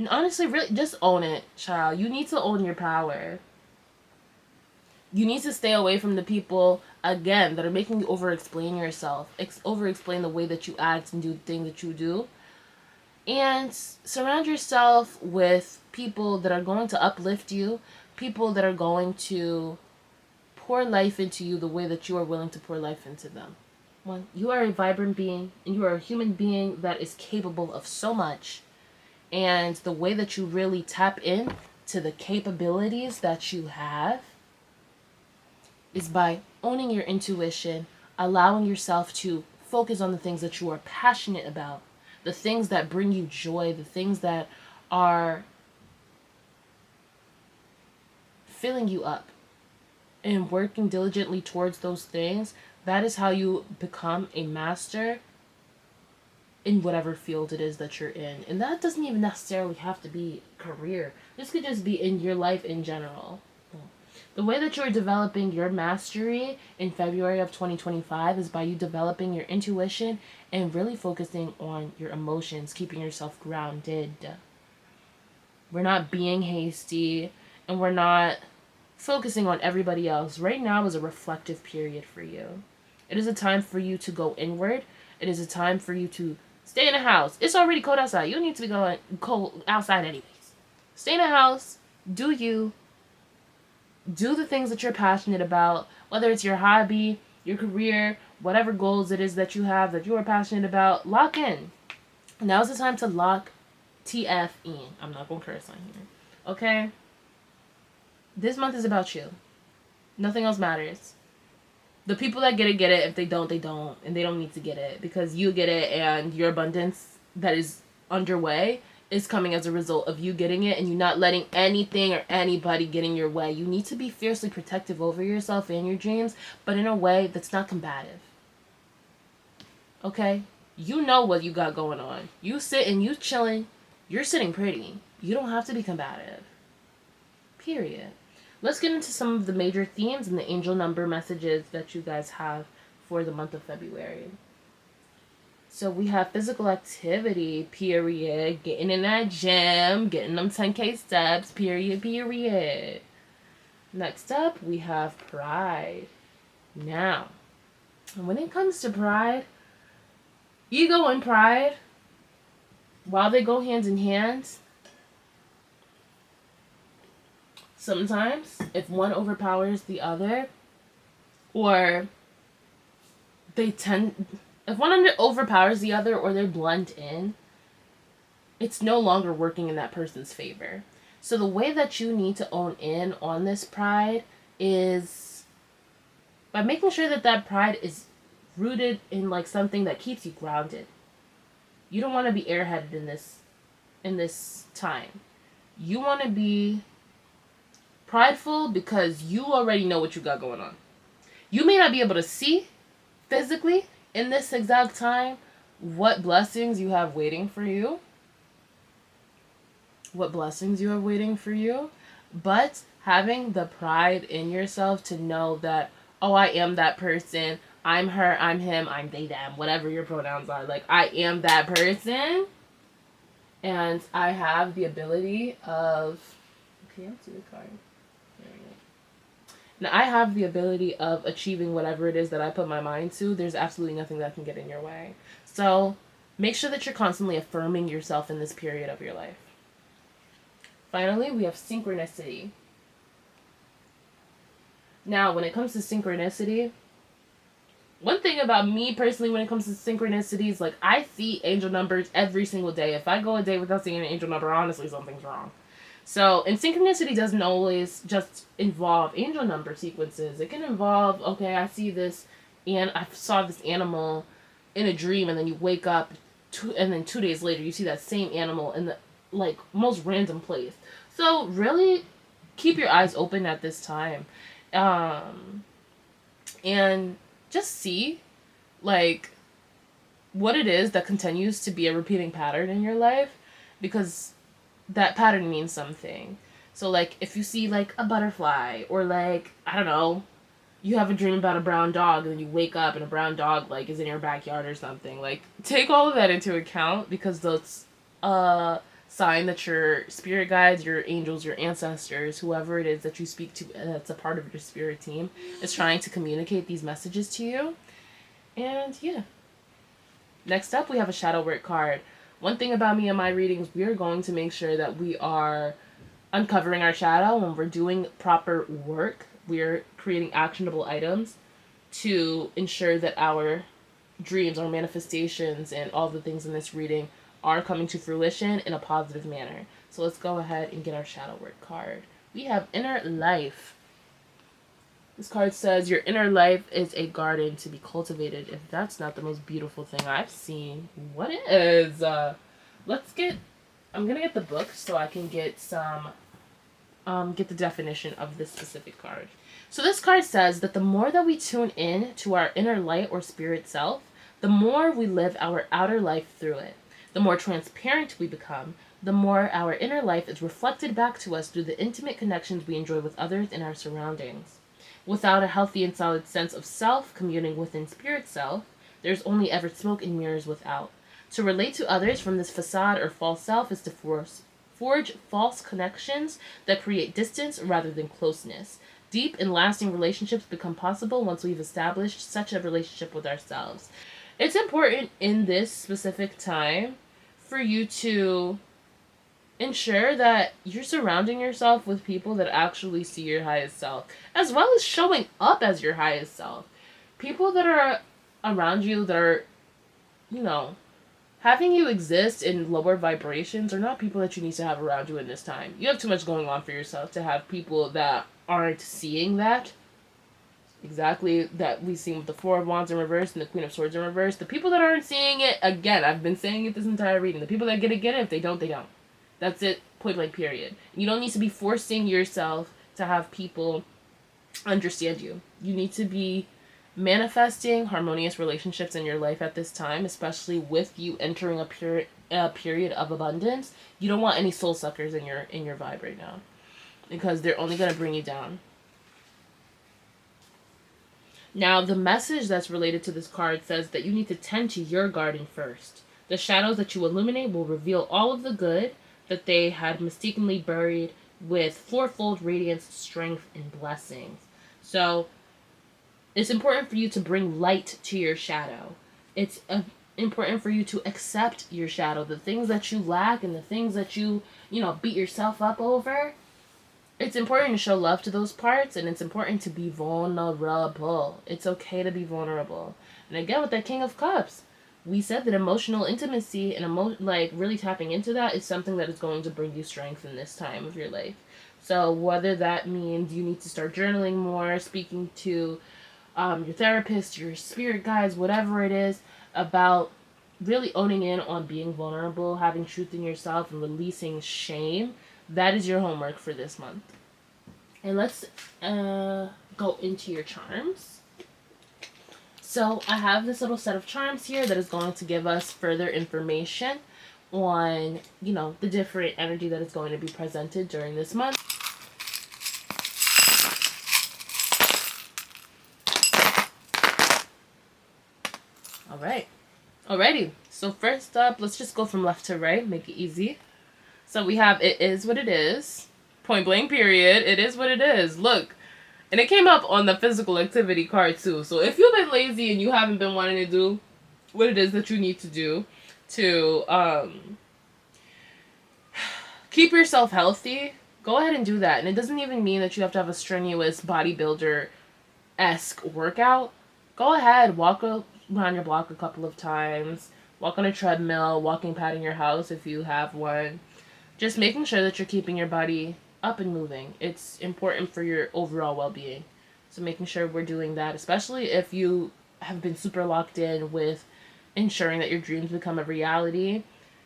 honestly, really just own it, child. You need to own your power. You need to stay away from the people, again, that are making you over-explain yourself, over-explain the way that you act and do the things that you do. And surround yourself with people that are going to uplift you, people that are going to pour life into you the way that you are willing to pour life into them. One, you are a vibrant being, and you are a human being that is capable of so much. And the way that you really tap in to the capabilities that you have is by owning your intuition, allowing yourself to focus on the things that you are passionate about, the things that bring you joy, the things that are filling you up, and working diligently towards those things. That is how you become a master in whatever field it is that you're in. And that doesn't even necessarily have to be career. This could just be in your life in general. The way that you're developing your mastery in February of 2025 is by you developing your intuition and really focusing on your emotions, keeping yourself grounded. We're not being hasty, and we're not focusing on everybody else. Right now is a reflective period for you. It is a time for you to go inward. It is a time for you to stay in the house. It's already cold outside. You don't need to be going cold outside anyways. Stay in the house. Do you. Do the things that you're passionate about, whether it's your hobby, your career, whatever goals it is that you have that you are passionate about. Lock in. Now's the time to lock TF in. I'm not going to curse on here. Okay? This month is about you. Nothing else matters. The people that get it, get it. If they don't, they don't. And they don't need to get it. Because you get it, and your abundance that is underway is coming as a result of you getting it and you not letting anything or anybody get in your way. You need to be fiercely protective over yourself and your dreams, but in a way that's not combative. Okay? You know what you got going on. You sit and you chilling. You're sitting pretty. You don't have to be combative. Period. Let's get into some of the major themes and the angel number messages that you guys have for the month of February. So we have physical activity, period. Getting in that gym, getting them 10K steps, period. Next up, we have pride. Now, when it comes to pride, ego and pride, while they go hand in hand, sometimes if one overpowers the other, or if one overpowers the other or they blend in, it's no longer working in that person's favor. So the way that you need to own in on this pride is by making sure that that pride is rooted in like something that keeps you grounded. You don't want to be airheaded in this time. You want to be prideful because you already know what you got going on. You may not be able to see physically in this exact time what blessings you have waiting for you. But having the pride in yourself to know that, oh, I am that person. I'm her, I'm him, I'm they, them, whatever your pronouns are. Like, I am that person. And I have the ability of... Okay, I'll see the card. Now, I have the ability of achieving whatever it is that I put my mind to. There's absolutely nothing that can get in your way. So make sure that you're constantly affirming yourself in this period of your life. Finally, we have synchronicity. Now, when it comes to synchronicity, one thing about me personally when it comes to synchronicities, like I see angel numbers every single day. If I go a day without seeing an angel number, honestly, something's wrong. So, and synchronicity doesn't always just involve angel number sequences. It can involve, okay, I see this, and I saw this animal in a dream, and then you wake up, and then 2 days later, you see that same animal in the, like, most random place. So, really, keep your eyes open at this time. And just see, like, what it is that continues to be a repeating pattern in your life, because that pattern means something. So, like, if you see, like, a butterfly, or, like, I don't know, you have a dream about a brown dog, and then you wake up and a brown dog, like, is in your backyard or something. Like, take all of that into account, because that's a sign that your spirit guides, your angels, your ancestors, whoever it is that you speak to, that's a part of your spirit team, is trying to communicate these messages to you. And, yeah. Next up, we have a shadow work card. One thing about me and my readings, we are going to make sure that we are uncovering our shadow when we're doing proper work. We're creating actionable items to ensure that our dreams, our manifestations, and all the things in this reading are coming to fruition in a positive manner. So let's go ahead and get our shadow work card. We have inner life. This card says your inner life is a garden to be cultivated. If that's not the most beautiful thing I've seen, what is? I'm gonna get the book so I can get get the definition of this specific card. So this card says that the more that we tune in to our inner light or spirit self, the more we live our outer life through it. The more transparent we become, the more our inner life is reflected back to us through the intimate connections we enjoy with others and our surroundings. Without a healthy and solid sense of self communing within spirit self, there's only ever smoke and mirrors without. To relate to others from this facade or false self is to forge false connections that create distance rather than closeness. Deep and lasting relationships become possible once we've established such a relationship with ourselves. It's important in this specific time for you to ensure that you're surrounding yourself with people that actually see your highest self, as well as showing up as your highest self. People that are around you that are, you know, having you exist in lower vibrations are not people that you need to have around you in this time. You have too much going on for yourself to have people that aren't seeing that. Exactly that we've seen with the Four of Wands in reverse and the Queen of Swords in reverse. The people that aren't seeing it, again, I've been saying it this entire reading. The people that get it, get it. If they don't, they don't. That's it. Point blank, period. You don't need to be forcing yourself to have people understand you. You need to be manifesting harmonious relationships in your life at this time, especially with you entering a period of abundance. You don't want any soul suckers in your vibe right now, because they're only going to bring you down. Now, the message that's related to this card says that you need to tend to your garden first. The shadows that you illuminate will reveal all of the good that they had mistakenly buried with fourfold radiance, strength, and blessings. So, it's important for you to bring light to your shadow. It's important for you to accept your shadow. The things that you lack and the things that you beat yourself up over. It's important to show love to those parts, and it's important to be vulnerable. It's okay to be vulnerable. And again, with that King of Cups, we said that emotional intimacy and really tapping into that is something that is going to bring you strength in this time of your life. So whether that means you need to start journaling more, speaking to your therapist, your spirit guides, whatever it is, about really owning in on being vulnerable, having truth in yourself, and releasing shame, that is your homework for this month. And let's go into your charms. So I have this little set of charms here that is going to give us further information on, the different energy that is going to be presented during this month. All right. Alrighty. So first up, let's just go from left to right, make it easy. So we have it is what it is. Point blank, period. It is what it is. Look. And it came up on the physical activity card too. So if you've been lazy and you haven't been wanting to do what it is that you need to do to keep yourself healthy, go ahead and do that. And it doesn't even mean that you have to have a strenuous bodybuilder-esque workout. Go ahead, walk around your block a couple of times. Walk on a treadmill, walking pad in your house if you have one. Just making sure that you're keeping your body up and moving. It's important for your overall well-being. So making sure we're doing that, especially if you have been super locked in with ensuring that your dreams become a reality.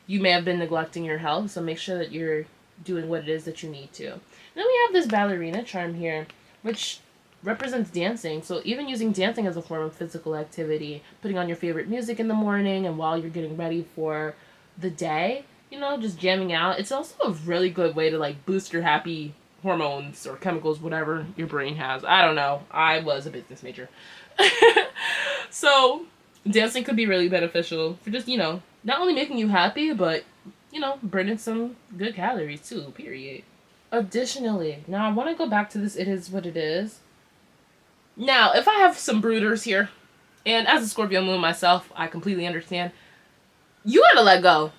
You may have been neglecting your health, so make sure that you're doing what it is that you need to. And then we have this ballerina charm here, which represents dancing. So even using dancing as a form of physical activity, putting on your favorite music in the morning and while you're getting ready for the day, just jamming out. It's also a really good way to boost your happy hormones or chemicals, whatever your brain has. I don't know. I was a business major. So dancing could be really beneficial for just, not only making you happy, but, burning some good calories too, period. Additionally, now I want to go back to this it is what it is. Now, if I have some brooders here, and as a Scorpio moon myself, I completely understand, you gotta let go.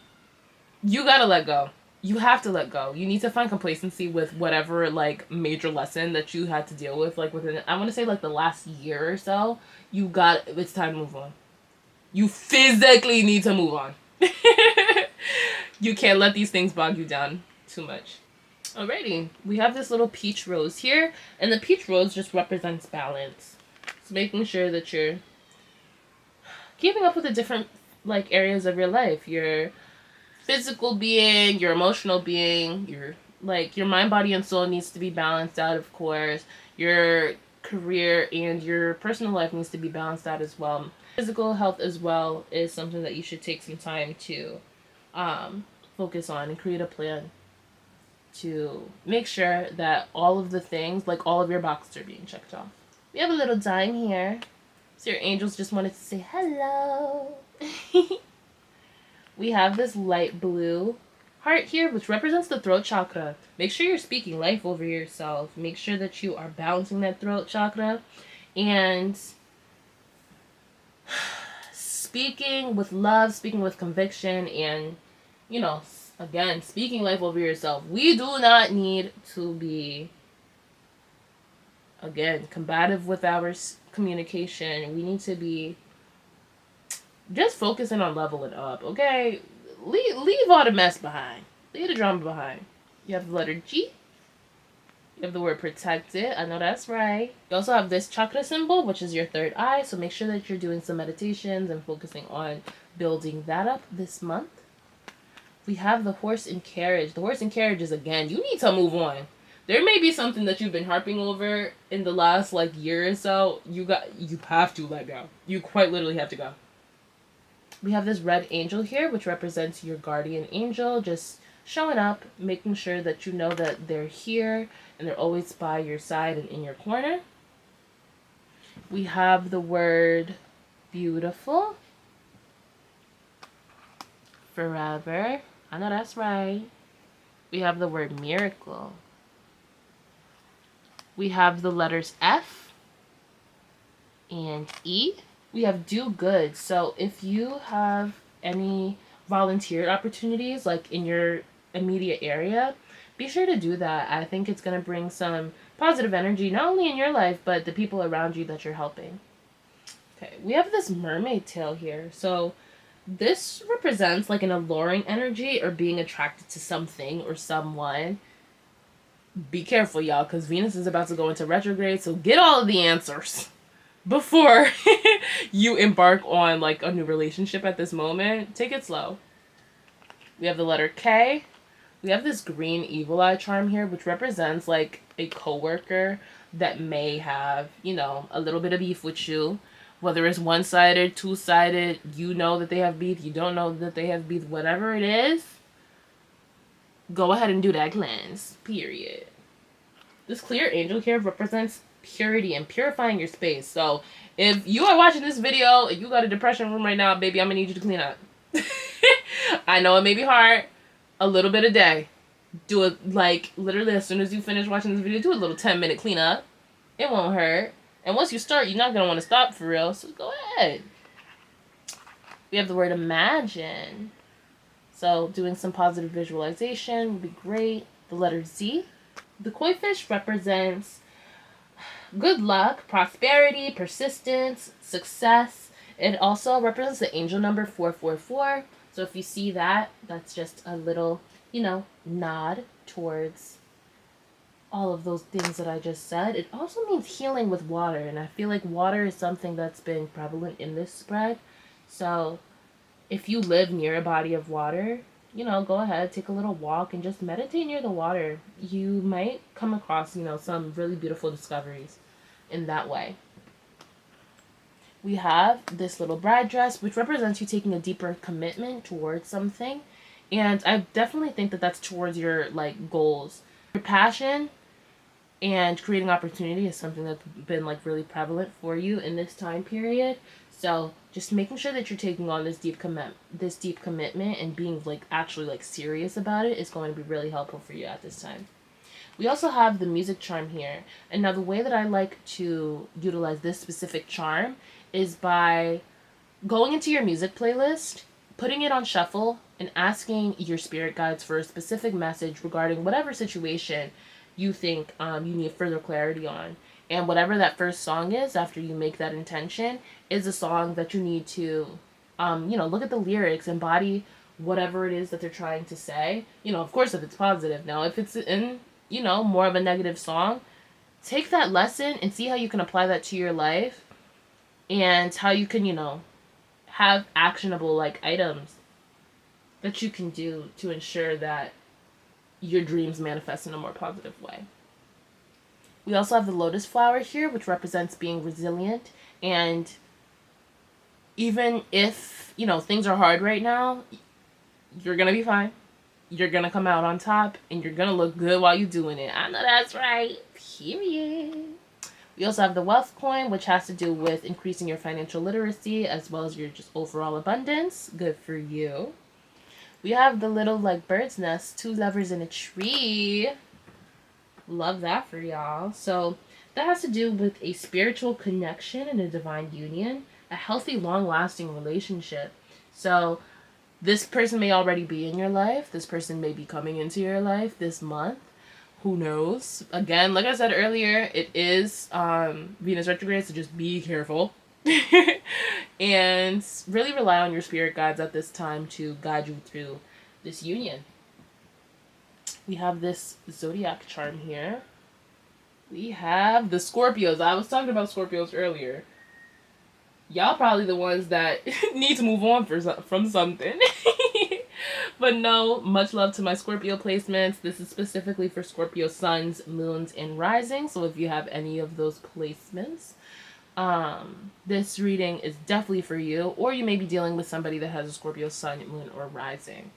You gotta let go. You have to let go. You need to find complacency with whatever, major lesson that you had to deal with, within, I want to say, the last year or so. It's time to move on. You physically need to move on. You can't let these things bog you down too much. Alrighty, we have this little peach rose here, and the peach rose just represents balance. It's making sure that you're keeping up with the different like areas of your life. Your physical being, your emotional being, your mind, body, and soul needs to be balanced out, of course. Your career and your personal life needs to be balanced out as well. Physical health as well is something that you should take some time to focus on and create a plan to make sure that all of the things, like all of your boxes, are being checked off. We have a little dime here. So your angels just wanted to say hello. We have this light blue heart here, which represents the throat chakra. Make sure you're speaking life over yourself. Make sure that you are balancing that throat chakra and speaking with love, speaking with conviction, and, you know, again, speaking life over yourself. We do not need to be, again, combative with our communication. We need to be just focusing on leveling up, okay? Leave all the mess behind. Leave the drama behind. You have the letter G. You have the word protected. I know that's right. You also have this chakra symbol, which is your third eye. So make sure that you're doing some meditations and focusing on building that up this month. We have the horse and carriage. The horse and carriage is, again, you need to move on. There may be something that you've been harping over in the last year or so. You have to let go. You quite literally have to go. We have this red angel here, which represents your guardian angel, just showing up, making sure that you know that they're here and they're always by your side and in your corner. We have the word beautiful, forever. I know that's right. We have the word miracle. We have the letters F and E. We have do good. So if you have any volunteer opportunities like in your immediate area, be sure to do that. I think it's going to bring some positive energy, not only in your life, but the people around you that you're helping. Okay, we have this mermaid tail here. So this represents like an alluring energy or being attracted to something or someone. Be careful, y'all, because Venus is about to go into retrograde, so get all of the answers before you embark on like a new relationship at this moment. Take it slow. We have the letter K. We have this green evil eye charm here, which represents like a coworker that may have, a little bit of beef with you. Whether it's one-sided, two-sided, you know that they have beef, you don't know that they have beef, whatever it is, go ahead and do that cleanse, period. This clear angel here represents purity and purifying your space. So if you are watching this video and you got a depression room right now, baby, I'm gonna need you to clean up. I know it may be hard. A little bit a day. Do it like literally as soon as you finish watching this video, do a little 10-minute cleanup. It won't hurt. And once you start, you're not gonna want to stop for real. So go ahead. We have the word imagine. So doing some positive visualization would be great. The letter Z. The koi fish represents good luck, prosperity, persistence, success. It also represents the angel number 444. So if you see that, that's just a little, nod towards all of those things that I just said. It also means healing with water, and I feel like water is something that's been prevalent in this spread. So if you live near a body of water, go ahead, take a little walk and just meditate near the water. You might come across, some really beautiful discoveries in that way. We have this little bride dress, which represents you taking a deeper commitment towards something. And I definitely think that that's towards your, goals. Your passion and creating opportunity is something that's been, really prevalent for you in this time period. So just making sure that you're taking on this deep commitment and being, actually, serious about it is going to be really helpful for you at this time. We also have the music charm here. And now the way that I like to utilize this specific charm is by going into your music playlist, putting it on shuffle, and asking your spirit guides for a specific message regarding whatever situation you think you need further clarity on. And whatever that first song is after you make that intention is a song that you need to, look at the lyrics, embody whatever it is that they're trying to say. You know, of course, if it's positive. Now, if it's in, you know, more of a negative song, take that lesson and see how you can apply that to your life and how you can, you know, have actionable like items that you can do to ensure that your dreams manifest in a more positive way. We also have the lotus flower here, which represents being resilient. And even if, you know, things are hard right now, you're going to be fine. You're going to come out on top and you're going to look good while you're doing it. I know that's right. Period. We also have the wealth coin, which has to do with increasing your financial literacy as well as your just overall abundance. Good for you. We have the little like bird's nest, 2 lovers in a tree. Love that for y'all. So that has to do with a spiritual connection and a divine union, a healthy, long-lasting relationship. So this person may already be in your life. This person may be coming into your life this month. Who knows? Again, like I said earlier, it is Venus retrograde, so just be careful. And really rely on your spirit guides at this time to guide you through this union. We have this zodiac charm here. We have the Scorpios. I was talking about Scorpios earlier. Y'all probably the ones that need to move on from something. But no, much love to my Scorpio placements. This is specifically for Scorpio suns, moons, and rising. So if you have any of those placements, this reading is definitely for you. Or you may be dealing with somebody that has a Scorpio sun, moon, or rising.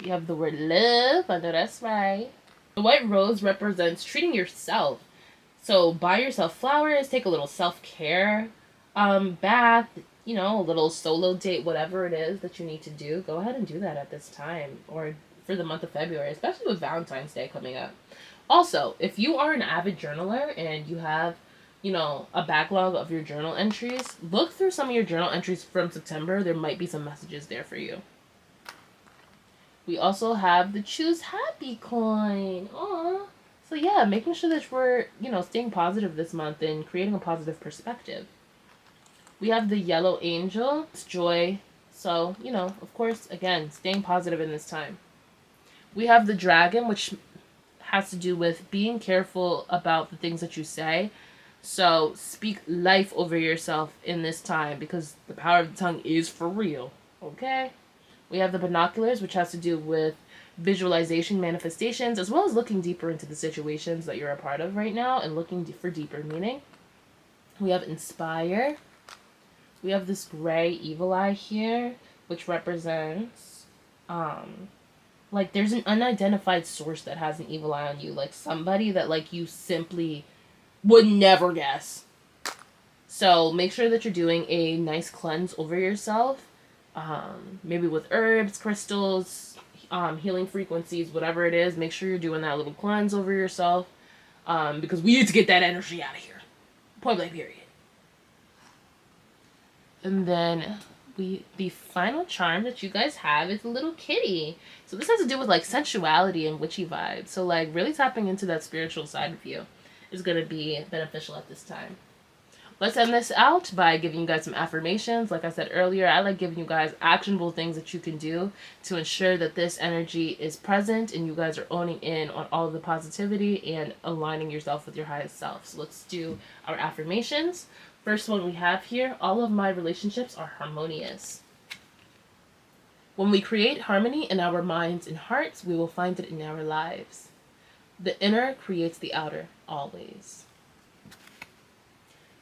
We have the word love. I know that's right. The white rose represents treating yourself. So buy yourself flowers, take a little self-care bath, you know, a little solo date, whatever it is that you need to do. Go ahead and do that at this time or for the month of February, especially with Valentine's Day coming up. Also, if you are an avid journaler and you have, you know, a backlog of your journal entries, look through some of your journal entries from September. There might be some messages there for you. We also have the Choose Happy coin. Aww. So yeah, making sure that we're, you know, staying positive this month and creating a positive perspective. We have the Yellow Angel. It's joy. So, you know, of course, again, staying positive in this time. We have the Dragon, which has to do with being careful about the things that you say. So speak life over yourself in this time because the power of the tongue is for real. Okay? We have the Binoculars, which has to do with visualization manifestations, as well as looking deeper into the situations that you're a part of right now and looking for deeper meaning. We have Inspire. We have this gray evil eye here, which represents, like there's an unidentified source that has an evil eye on you, like somebody that like you simply would never guess. So make sure that you're doing a nice cleanse over yourself, maybe with herbs, crystals, healing frequencies, whatever it is. Make sure you're doing that little cleanse over yourself, because we need to get that energy out of here. Point blank period. And then the final charm that you guys have is a little kitty. So this has to do with like sensuality and witchy vibes. So like really tapping into that spiritual side of you is going to be beneficial at this time. Let's end this out by giving you guys some affirmations. Like I said earlier, I like giving you guys actionable things that you can do to ensure that this energy is present and you guys are owning in on all of the positivity and aligning yourself with your highest self. So let's do our affirmations. First one we have here, all of my relationships are harmonious. When we create harmony in our minds and hearts, we will find it in our lives. The inner creates the outer, always.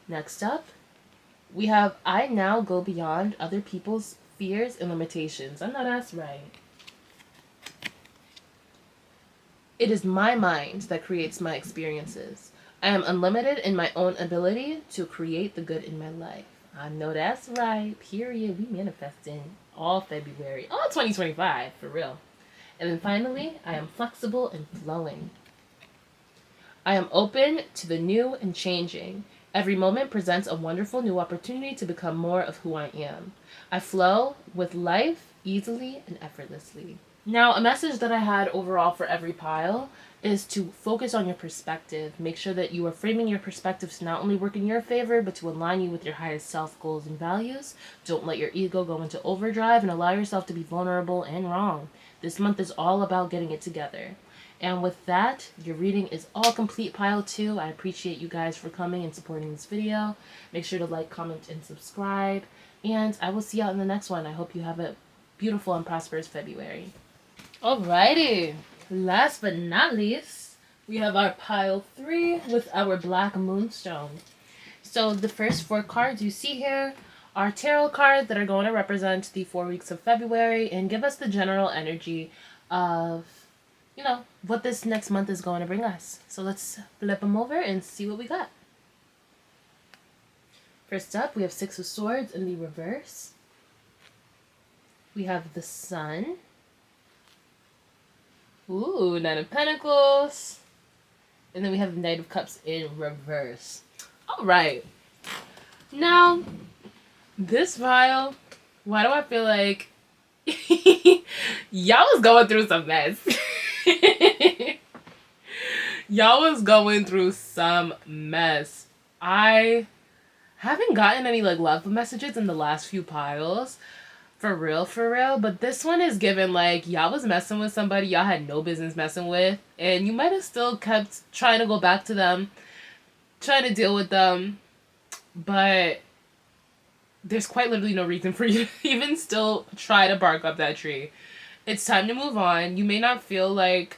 Next up, we have I now go beyond other people's fears and limitations. I know that's right. It is my mind that creates my experiences. I am unlimited in my own ability to create the good in my life. I know that's right. Period. We manifesting all February. All 2025, for real. And then finally, I am flexible and flowing. I am open to the new and changing. Every moment presents a wonderful new opportunity to become more of who I am. I flow with life easily and effortlessly. Now, a message that I had overall for every pile is to focus on your perspective. Make sure that you are framing your perspective to not only work in your favor, but to align you with your highest self goals and values. Don't let your ego go into overdrive and allow yourself to be vulnerable and wrong. This month is all about getting it together. And with that, your reading is all complete, pile 2. I appreciate you guys for coming and supporting this video. Make sure to like, comment, and subscribe. And I will see you out in the next one. I hope you have a beautiful and prosperous February. Alrighty, last but not least, we have our pile 3 with our black moonstone. So the first 4 cards you see here are tarot cards that are going to represent the 4 weeks of February and give us the general energy of, you know, what this next month is going to bring us. So let's flip them over and see what we got. First up, we have 6 of Swords in the reverse. We have the Sun. Ooh, 9 of Pentacles. And then we have the Knight of Cups in reverse. Alright. Now, this pile, why do I feel like y'all was going through some mess? Y'all was going through some mess. I haven't gotten any like love messages in the last few piles. For real, but this one is given like y'all was messing with somebody y'all had no business messing with, and you might have still kept trying to go back to them, trying to deal with them, but there's quite literally no reason for you to even still try to bark up that tree. It's time to move on. You may not feel like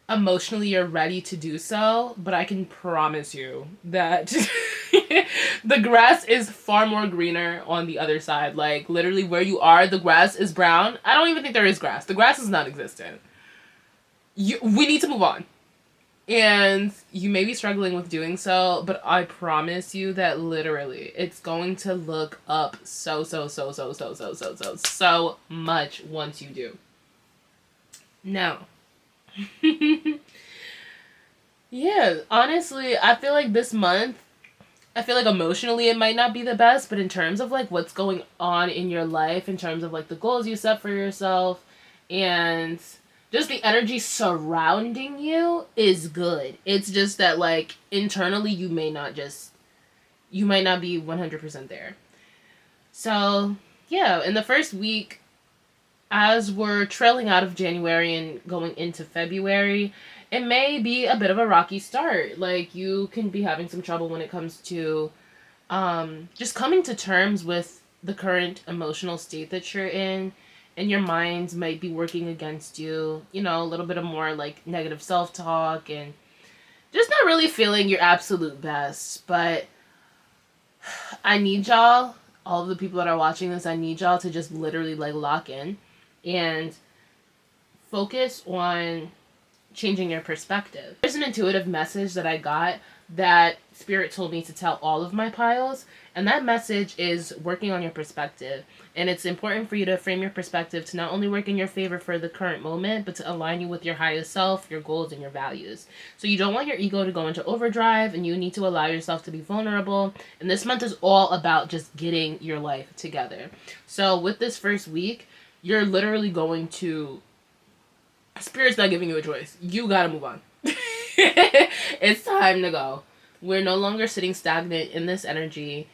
emotionally you're ready to do so, but I can promise you that the grass is far more greener on the other side. Like, literally where you are, the grass is brown. I don't even think there is grass. The grass is non-existent. We need to move on. And you may be struggling with doing so, but I promise you that literally it's going to look up so much once you do. Now, yeah, honestly, I feel like this month, I feel like emotionally it might not be the best, but in terms of like what's going on in your life, in terms of like the goals you set for yourself, and just the energy surrounding you is good. It's just that like internally you might not be 100% there. So yeah, in the first week, as we're trailing out of January and going into February, it may be a bit of a rocky start. Like, you can be having some trouble when it comes to just coming to terms with the current emotional state that you're in, and your minds might be working against you. You know, a little bit of more like negative self-talk and just not really feeling your absolute best. But I need y'all, all of the people that are watching this, I need y'all to just literally like lock in and focus on changing your perspective. There's an intuitive message that I got that Spirit told me to tell all of my piles, and that message is working on your perspective. And it's important for you to frame your perspective to not only work in your favor for the current moment, but to align you with your highest self, your goals, and your values. So you don't want your ego to go into overdrive, and you need to allow yourself to be vulnerable. And this month is all about just getting your life together. So with this first week, you're literally going to... Spirit's not giving you a choice. You gotta move on. It's time to go. We're no longer sitting stagnant in this energy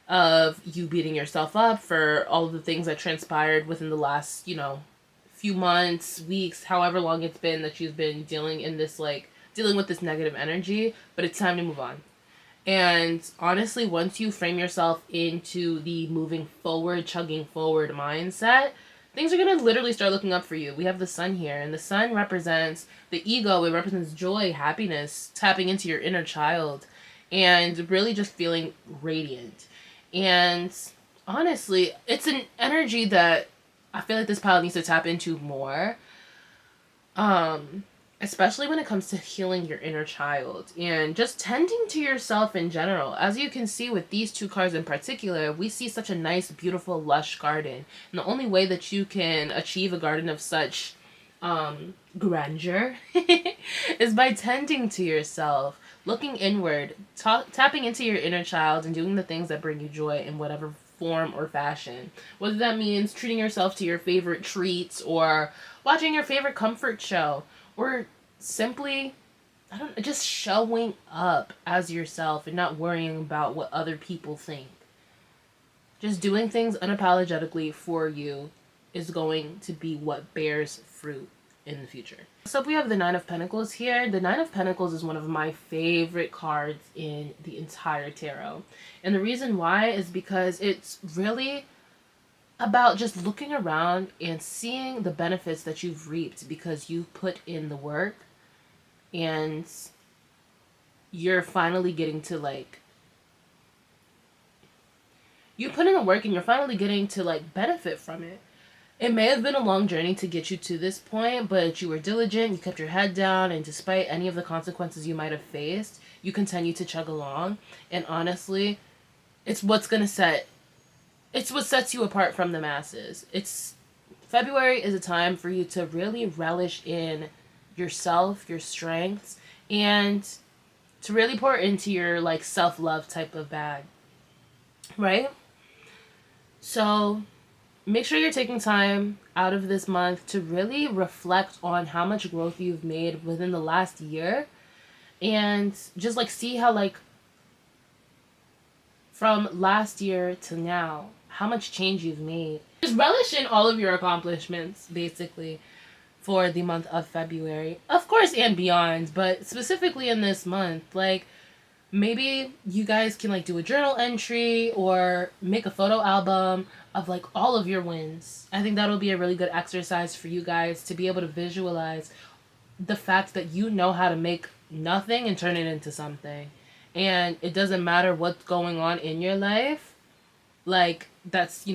of you beating yourself up for all of the things that transpired within the last, few months, weeks, however long it's been that you've been dealing with this negative energy. But it's time to move on. And honestly, once you frame yourself into the moving forward, chugging forward mindset, things are going to literally start looking up for you. We have the sun here, and the sun represents the ego. It represents joy, happiness, tapping into your inner child, and really just feeling radiant. And honestly, it's an energy that I feel like this pile needs to tap into more, especially when it comes to healing your inner child and just tending to yourself in general. As you can see with these 2 cards in particular, we see such a nice, beautiful, lush garden. And the only way that you can achieve a garden of such grandeur is by tending to yourself, looking inward, tapping into your inner child, and doing the things that bring you joy in whatever form or fashion. Whether that means treating yourself to your favorite treats, or watching your favorite comfort show, or simply, I don't know, just showing up as yourself and not worrying about what other people think. Just doing things unapologetically for you is going to be what bears fruit in the future. So we have the Nine of Pentacles here. The Nine of Pentacles is one of my favorite cards in the entire tarot. And the reason why is because it's really about just looking around and seeing the benefits that you've reaped because you've put in the work, and you're finally getting to like, you put in the work and you're finally getting to like benefit from it. It may have been a long journey to get you to this point, but you were diligent, you kept your head down, and despite any of the consequences you might have faced, you continue to chug along. And honestly, it's what sets you apart from the masses. February is a time for you to really relish in yourself, your strengths, and to really pour into your like self-love type of bag. Right? So make sure you're taking time out of this month to really reflect on how much growth you've made within the last year, and just like see how like from last year to now, how much change you've made. Just relish in all of your accomplishments, basically, for the month of February. Of course, and beyond, but specifically in this month, like, maybe you guys can like do a journal entry or make a photo album of like all of your wins. I think that'll be a really good exercise for you guys to be able to visualize the fact that you know how to make nothing and turn it into something. And it doesn't matter what's going on in your life, like that's,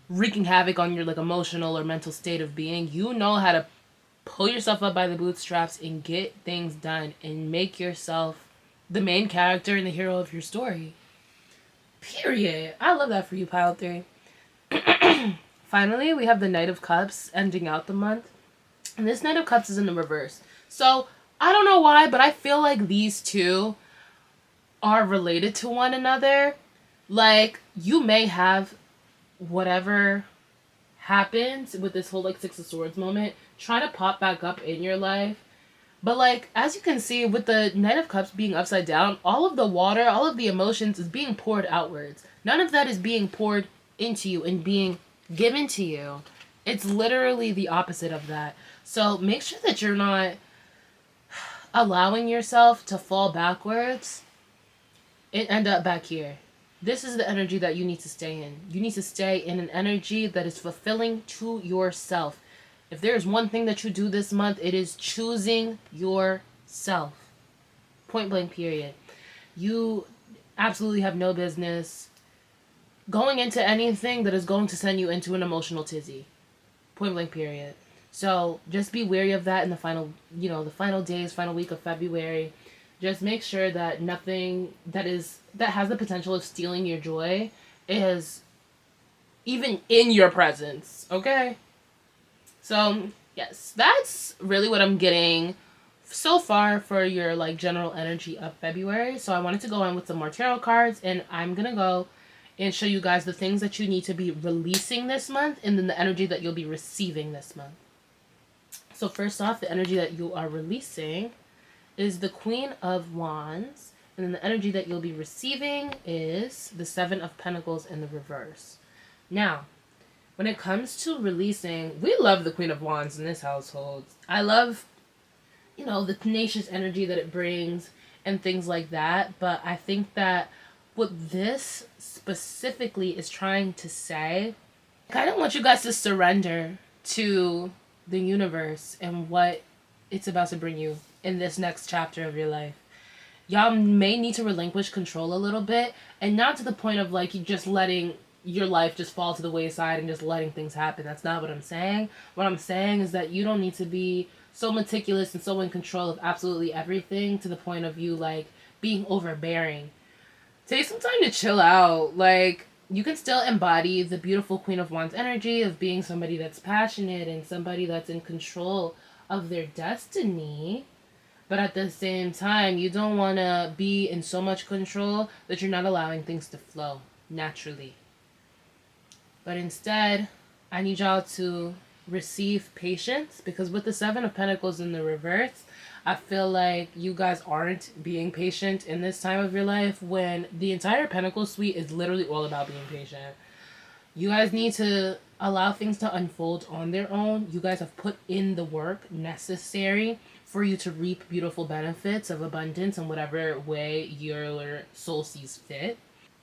wreaking havoc on your like emotional or mental state of being. You know how to pull yourself up by the bootstraps and get things done and make yourself the main character and the hero of your story. Period. I love that for you, Pile 3. Finally, we have the Knight of Cups ending out the month. And this Knight of Cups is in the reverse. So, I don't know why, but I feel like these two are related to one another. Like, you may have whatever happens with this whole like Six of Swords moment try to pop back up in your life. But like, as you can see with the Knight of Cups being upside down, all of the water, all of the emotions is being poured outwards. None of that is being poured into you and being given to you. It's literally the opposite of that. So make sure that you're not allowing yourself to fall backwards and end up back here. This is the energy that you need to stay in. You need to stay in an energy that is fulfilling to yourself. If there's one thing that you do this month, it is choosing yourself. Point blank, period. You absolutely have no business going into anything that is going to send you into an emotional tizzy. Point blank, period. So just be wary of that in the final days, final week of February. Just make sure that nothing that has the potential of stealing your joy is even in your presence, okay? So, yes, that's really what I'm getting so far for your like general energy of February. So I wanted to go in with some more tarot cards, and I'm going to go and show you guys the things that you need to be releasing this month, and then the energy that you'll be receiving this month. So first off, the energy that you are releasing is the Queen of Wands, and then the energy that you'll be receiving is the Seven of Pentacles in the reverse. Now, when it comes to releasing, we love the Queen of Wands in this household. I love, the tenacious energy that it brings and things like that. But I think that what this specifically is trying to say, I kind of want you guys to surrender to the universe and what it's about to bring you in this next chapter of your life. Y'all may need to relinquish control a little bit, and not to the point of like you just letting your life just fall to the wayside and just letting things happen. That's not what I'm saying. What I'm saying is that you don't need to be so meticulous and so in control of absolutely everything to the point of you like being overbearing. Take some time to chill out. Like, you can still embody the beautiful Queen of Wands energy of being somebody that's passionate and somebody that's in control of their destiny. But at the same time, you don't want to be in so much control that you're not allowing things to flow. naturally. But instead, I need y'all to receive patience, because with the Seven of Pentacles in the reverse, I feel like you guys aren't being patient in this time of your life, when the entire Pentacle suite is literally all about being patient. You guys need to allow things to unfold on their own. You guys have put in the work necessary for you to reap beautiful benefits of abundance in whatever way your soul sees fit.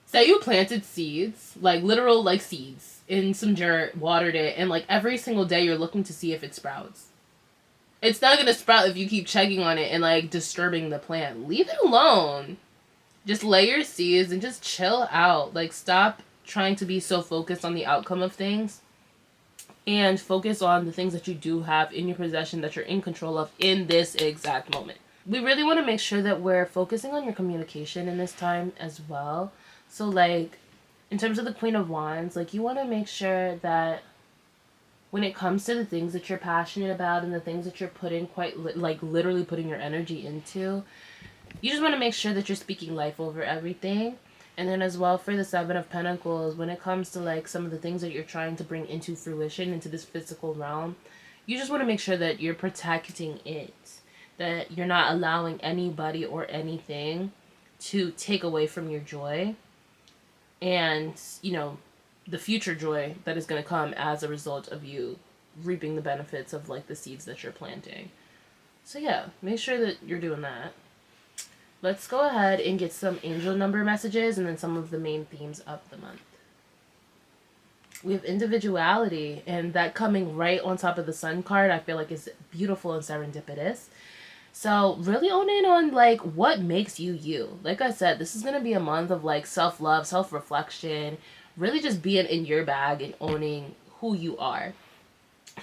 Say you planted seeds, like literal like seeds, in some dirt, watered it, and like every single day you're looking to see if it sprouts. It's not gonna sprout if you keep checking on it and like disturbing the plant. Leave it alone. Just lay your seeds and just chill out. Like, stop trying to be so focused on the outcome of things and focus on the things that you do have in your possession that you're in control of in this exact moment. We really want to make sure that we're focusing on your communication in this time as well. So, like, in terms of the Queen of Wands, like, you want to make sure that when it comes to the things that you're passionate about and the things that you're putting literally putting your energy into, you just want to make sure that you're speaking life over everything. And then as well for the Seven of Pentacles, when it comes to like some of the things that you're trying to bring into fruition, into this physical realm, you just want to make sure that you're protecting it. That you're not allowing anybody or anything to take away from your joy. And, you know, the future joy that is going to come as a result of you reaping the benefits of like the seeds that you're planting. So yeah, make sure that you're doing that. Let's go ahead and get some angel number messages and then some of the main themes of the month. We have individuality, and that coming right on top of the sun card, I feel like is beautiful and serendipitous. So really own in on like what makes you you. Like I said, this is going to be a month of like self-love, self-reflection, really just being in your bag and owning who you are.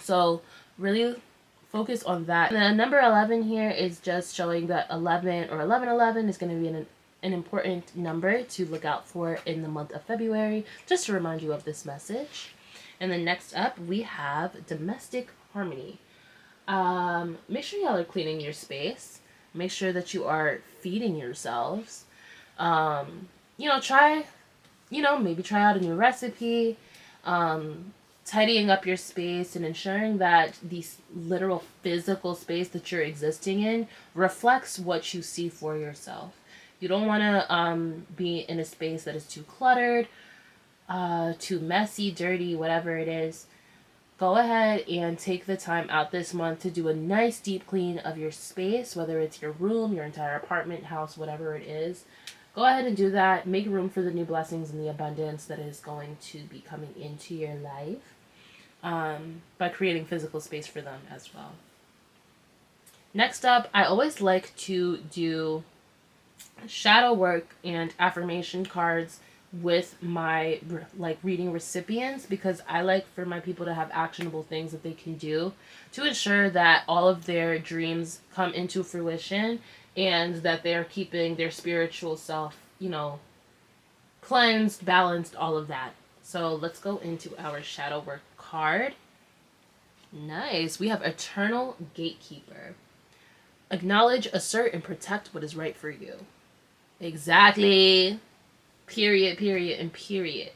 So really focus on that. And then number 11 here is just showing that 11 or 1111 is going to be an important number to look out for in the month of February, just to remind you of this message. And then next up, we have domestic harmony. Make sure y'all are cleaning your space. Make sure that you are feeding yourselves. Maybe try out a new recipe. Tidying up your space and ensuring that the literal physical space that you're existing in reflects what you see for yourself. You don't want to be in a space that is too cluttered, too messy, dirty, whatever it is. Go ahead and take the time out this month to do a nice deep clean of your space, whether it's your room, your entire apartment, house, whatever it is. Go ahead and do that. Make room for the new blessings and the abundance that is going to be coming into your life. By creating physical space for them as well. Next up, I always like to do shadow work and affirmation cards with my like reading recipients, because I like for my people to have actionable things that they can do to ensure that all of their dreams come into fruition and that they are keeping their spiritual self, cleansed, balanced, all of that. So let's go into our shadow work card. Nice. We have Eternal Gatekeeper. Acknowledge, assert, and protect what is right for you. Exactly. Period, and period.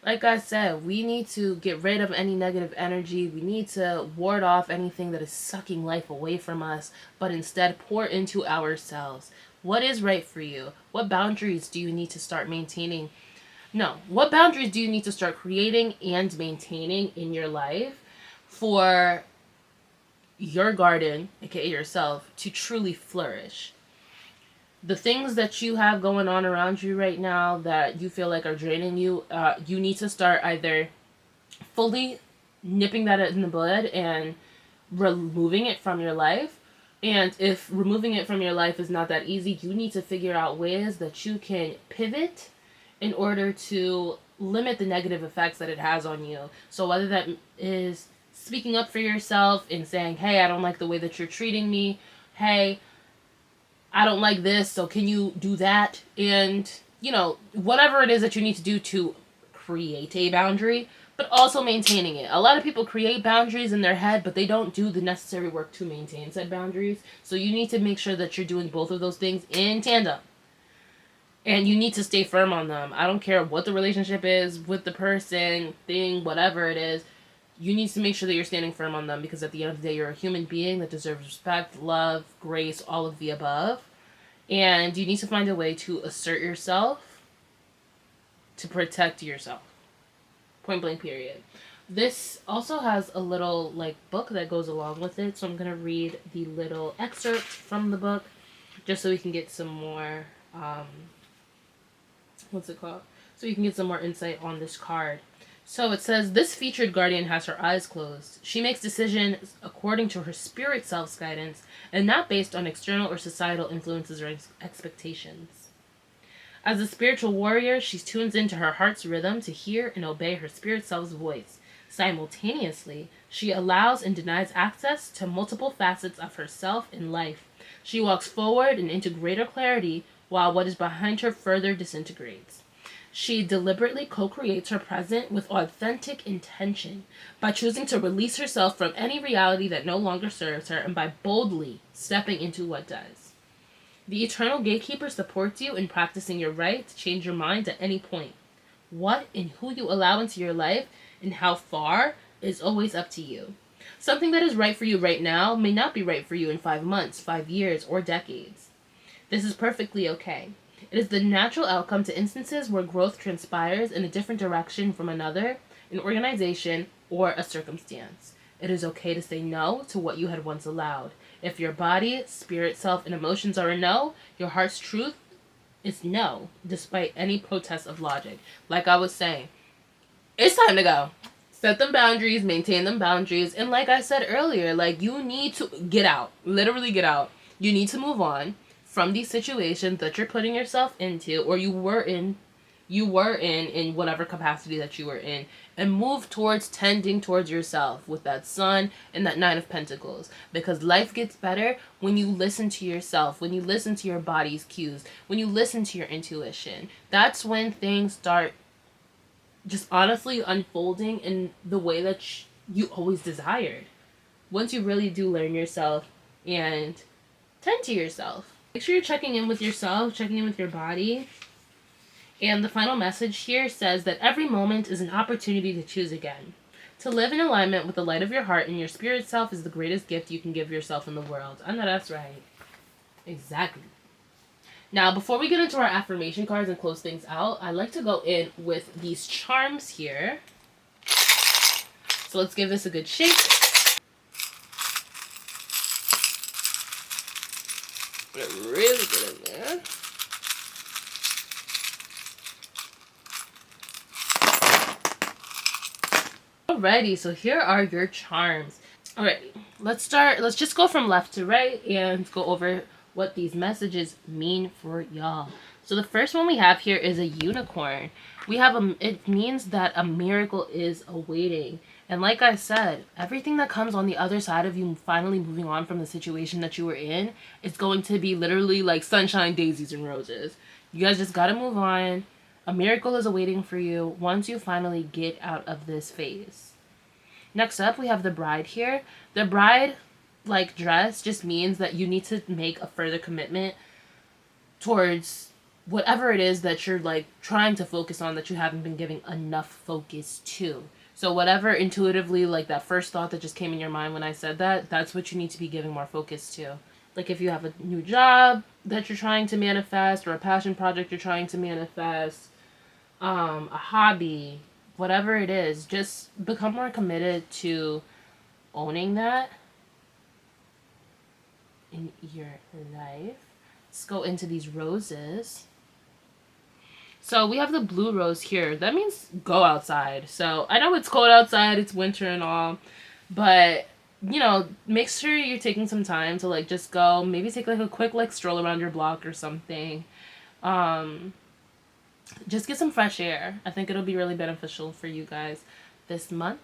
Like I said, we need to get rid of any negative energy. We need to ward off anything that is sucking life away from us, but instead pour into ourselves. What is right for you? What boundaries do you need to start maintaining? No, what boundaries do you need to start creating and maintaining in your life for your garden, aka yourself, to truly flourish? The things that you have going on around you right now that you feel like are draining you, you need to start either fully nipping that in the bud and removing it from your life. And if removing it from your life is not that easy, you need to figure out ways that you can pivot in order to limit the negative effects that it has on you. So whether that is speaking up for yourself and saying, hey, I don't like the way that you're treating me. Hey, I don't like this, so can you do that? And, whatever it is that you need to do to create a boundary, but also maintaining it. A lot of people create boundaries in their head, but they don't do the necessary work to maintain said boundaries. So you need to make sure that you're doing both of those things in tandem. And you need to stay firm on them. I don't care what the relationship is with the person, thing, whatever it is. You need to make sure that you're standing firm on them, because at the end of the day, you're a human being that deserves respect, love, grace, all of the above. And you need to find a way to assert yourself to protect yourself. Point blank, period. This also has a little like book that goes along with it, so I'm gonna read the little excerpt from the book just so we can get some more what's it called? So you can get some more insight on this card. So it says, this featured guardian has her eyes closed. She makes decisions according to her spirit self's guidance and not based on external or societal influences or expectations. As a spiritual warrior, she tunes into her heart's rhythm to hear and obey her spirit self's voice. Simultaneously, she allows and denies access to multiple facets of herself in life. She walks forward and into greater clarity while what is behind her further disintegrates. She deliberately co-creates her present with authentic intention by choosing to release herself from any reality that no longer serves her and by boldly stepping into what does. The eternal gatekeeper supports you in practicing your right to change your mind at any point. What and who you allow into your life and how far is always up to you. Something that is right for you right now may not be right for you in 5 months, 5 years, or decades. This is perfectly okay. It is the natural outcome to instances where growth transpires in a different direction from another, an organization, or a circumstance. It is okay to say no to what you had once allowed. If your body, spirit self, and emotions are a no, your heart's truth is no, despite any protest of logic. Like I was saying, it's time to go. Set them boundaries, maintain them boundaries, and like I said earlier, like you need to get out. Literally get out. You need to move on from these situations that you're putting yourself into, or you were in whatever capacity that you were in, and move towards tending towards yourself with that sun and that 9 of Pentacles, because life gets better when you listen to yourself, when you listen to your body's cues, when you listen to your intuition. That's when things start just honestly unfolding in the way that you always desired. Once you really do learn yourself and tend to yourself. Make sure you're checking in with yourself, checking in with your body. And the final message here says that every moment is an opportunity to choose again. To live in alignment with the light of your heart and your spirit self is the greatest gift you can give yourself in the world. I know that's right. Exactly. Now, before we get into our affirmation cards and close things out, I'd like to go in with these charms here. So let's give this a good shake. Put it really good in there. Alrighty, so here are your charms. Alrighty, let's start. Let's just go from left to right and go over what these messages mean for y'all. So the first one we have here is a unicorn. It means that a miracle is awaiting. And like I said, everything that comes on the other side of you finally moving on from the situation that you were in is going to be literally like sunshine, daisies, and roses. You guys just gotta move on. A miracle is awaiting for you once you finally get out of this phase. Next up, we have the bride here. The bride like dress just means that you need to make a further commitment towards whatever it is that you're like trying to focus on that you haven't been giving enough focus to. So whatever intuitively, like that first thought that just came in your mind when I said that, that's what you need to be giving more focus to. Like if you have a new job that you're trying to manifest, or a passion project you're trying to manifest, a hobby, whatever it is, just become more committed to owning that in your life. Let's go into these roses. So we have the blue rose here. That means go outside. So I know it's cold outside, it's winter and all, but you know, make sure you're taking some time to like just go, maybe take like a quick like stroll around your block or something. Just get some fresh air. I think it'll be really beneficial for you guys this month.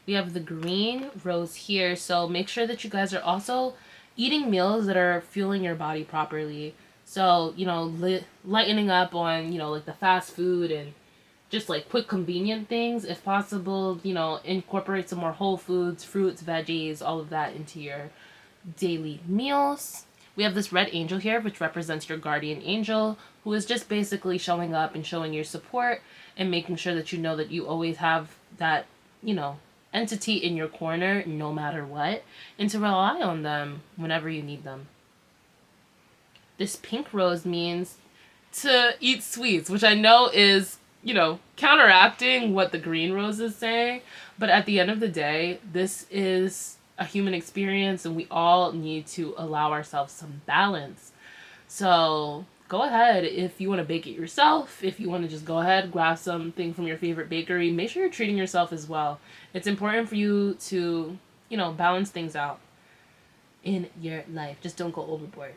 We have the green rose here, so make sure that you guys are also eating meals that are fueling your body properly. So, you know, lightening up on, you know, like the fast food and just like quick convenient things. If possible, you know, incorporate some more whole foods, fruits, veggies, all of that into your daily meals. We have this red angel here, which represents your guardian angel, who is just basically showing up and showing your support and making sure that you know that you always have that, entity in your corner no matter what, and to rely on them whenever you need them. This pink rose means to eat sweets, which I know is, counteracting what the green rose is saying. But at the end of the day, this is a human experience and we all need to allow ourselves some balance. So go ahead if you want to bake it yourself. If you want to just go ahead, grab something from your favorite bakery, make sure you're treating yourself as well. It's important for you to, balance things out in your life. Just don't go overboard.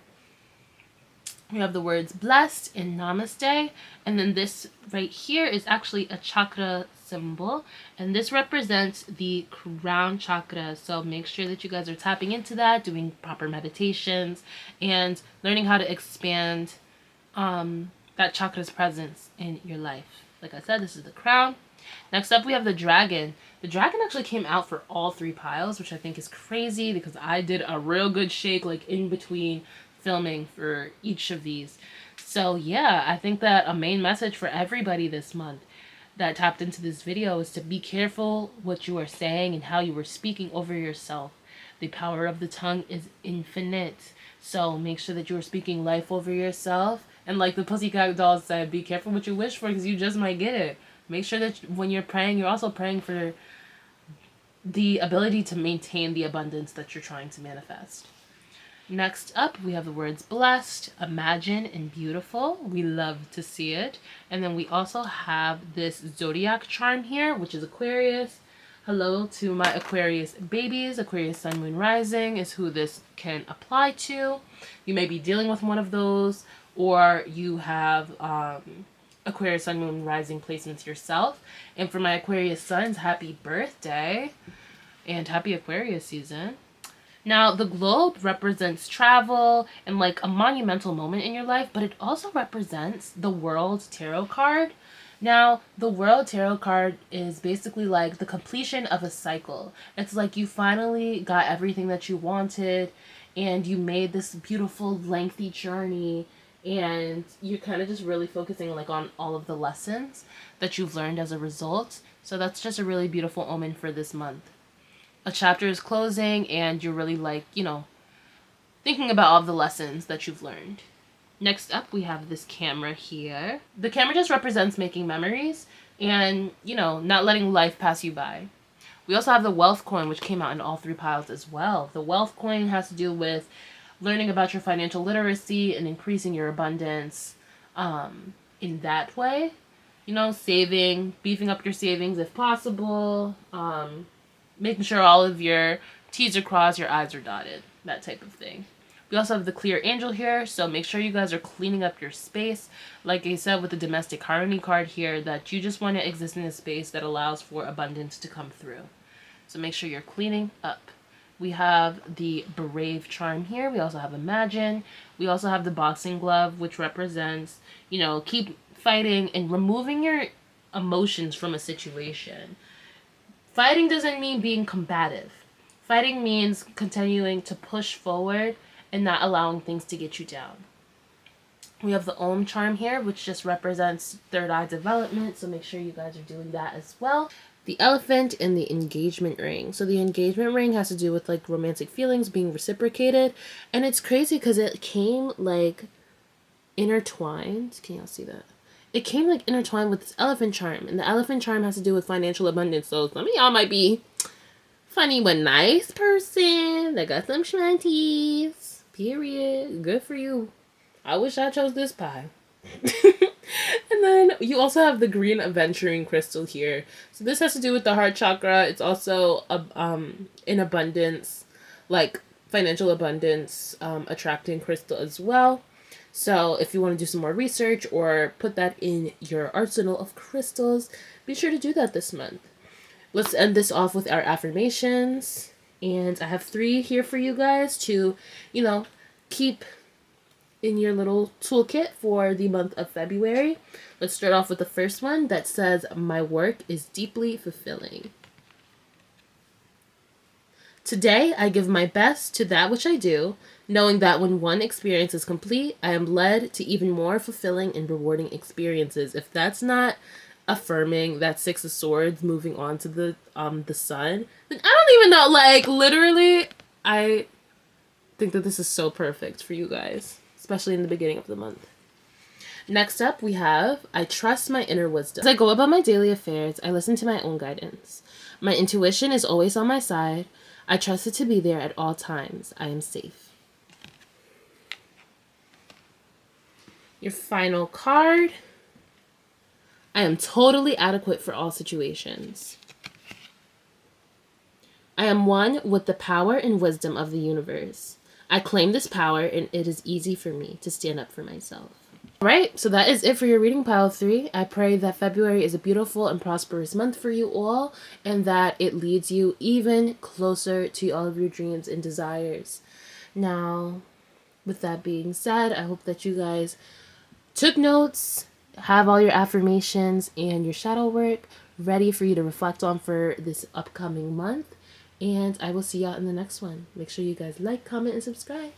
We have the words blessed and namaste. And then this right here is actually a chakra symbol. And this represents the crown chakra. So make sure that you guys are tapping into that, doing proper meditations, and learning how to expand that chakra's presence in your life. Like I said, this is the crown. Next up, we have the dragon. The dragon actually came out for all 3 piles, which I think is crazy because I did a real good shake like in between filming for each of these. So yeah, I think that a main message for everybody this month that tapped into this video is to be careful what you are saying and how you are speaking over yourself. The power of the tongue is infinite. So make sure that you are speaking life over yourself. And like the Pussycat Dolls said, be careful what you wish for because you just might get it. Make sure that when you're praying, you're also praying for the ability to maintain the abundance that you're trying to manifest. Next up, we have the words blessed, imagine, and beautiful. We love to see it. And then we also have this zodiac charm here, which is Aquarius. Hello to my Aquarius babies. Aquarius Sun, Moon, Rising is who this can apply to. You may be dealing with one of those, or you have Aquarius Sun, Moon, Rising placements yourself. And for my Aquarius Suns, happy birthday and happy Aquarius season. Now, the globe represents travel and like a monumental moment in your life, but it also represents the World Tarot card. Now, the World Tarot card is basically like the completion of a cycle. It's like you finally got everything that you wanted and you made this beautiful, lengthy journey, and you're kind of just really focusing like on all of the lessons that you've learned as a result. So that's just a really beautiful omen for this month. A chapter is closing and you're really like, thinking about all of the lessons that you've learned. Next up, we have this camera here. The camera just represents making memories and, not letting life pass you by. We also have the wealth coin, which came out in all 3 piles as well. The wealth coin has to do with learning about your financial literacy and increasing your abundance in that way. Saving, beefing up your savings if possible, making sure all of your T's are crossed, your I's are dotted, that type of thing. We also have the clear angel here, so make sure you guys are cleaning up your space. Like I said with the domestic harmony card here, that you just want to exist in a space that allows for abundance to come through. So make sure you're cleaning up. We have the brave charm here. We also have imagine. We also have the boxing glove, which represents, keep fighting and removing your emotions from a situation. Fighting doesn't mean being combative. Fighting means continuing to push forward and not allowing things to get you down. We have the Om charm here, which just represents third eye development, so make sure you guys are doing that as well. The elephant and the engagement ring. So the engagement ring has to do with like romantic feelings being reciprocated, and it's crazy because it came like intertwined. Can y'all see that? It came like intertwined with this elephant charm, and the elephant charm has to do with financial abundance. So some of y'all might be funny but nice person that got some shmonties. Period. Good for you. I wish I chose this pie. And then you also have the green aventuring crystal here. So this has to do with the heart chakra. It's also in abundance, like financial abundance, attracting crystal as well. So if you want to do some more research or put that in your arsenal of crystals, be sure to do that this month. Let's end this off with our affirmations. And I have 3 here for you guys to, keep in your little toolkit for the month of February. Let's start off with the first one that says, my work is deeply fulfilling. Today, I give my best to that which I do, knowing that when one experience is complete, I am led to even more fulfilling and rewarding experiences. If that's not affirming that Six of Swords moving on to the sun, then I don't even know. Like, literally, I think that this is so perfect for you guys, especially in the beginning of the month. Next up, we have, I trust my inner wisdom. As I go about my daily affairs, I listen to my own guidance. My intuition is always on my side. I trust it to be there at all times. I am safe. Your final card. I am totally adequate for all situations. I am one with the power and wisdom of the universe. I claim this power, and it is easy for me to stand up for myself. All right, so that is it for your reading pile 3. I pray that February is a beautiful and prosperous month for you all, and that it leads you even closer to all of your dreams and desires. Now, with that being said, I hope that you guys took notes, have all your affirmations and your shadow work ready for you to reflect on for this upcoming month. And I will see y'all in the next one. Make sure you guys like, comment, and subscribe.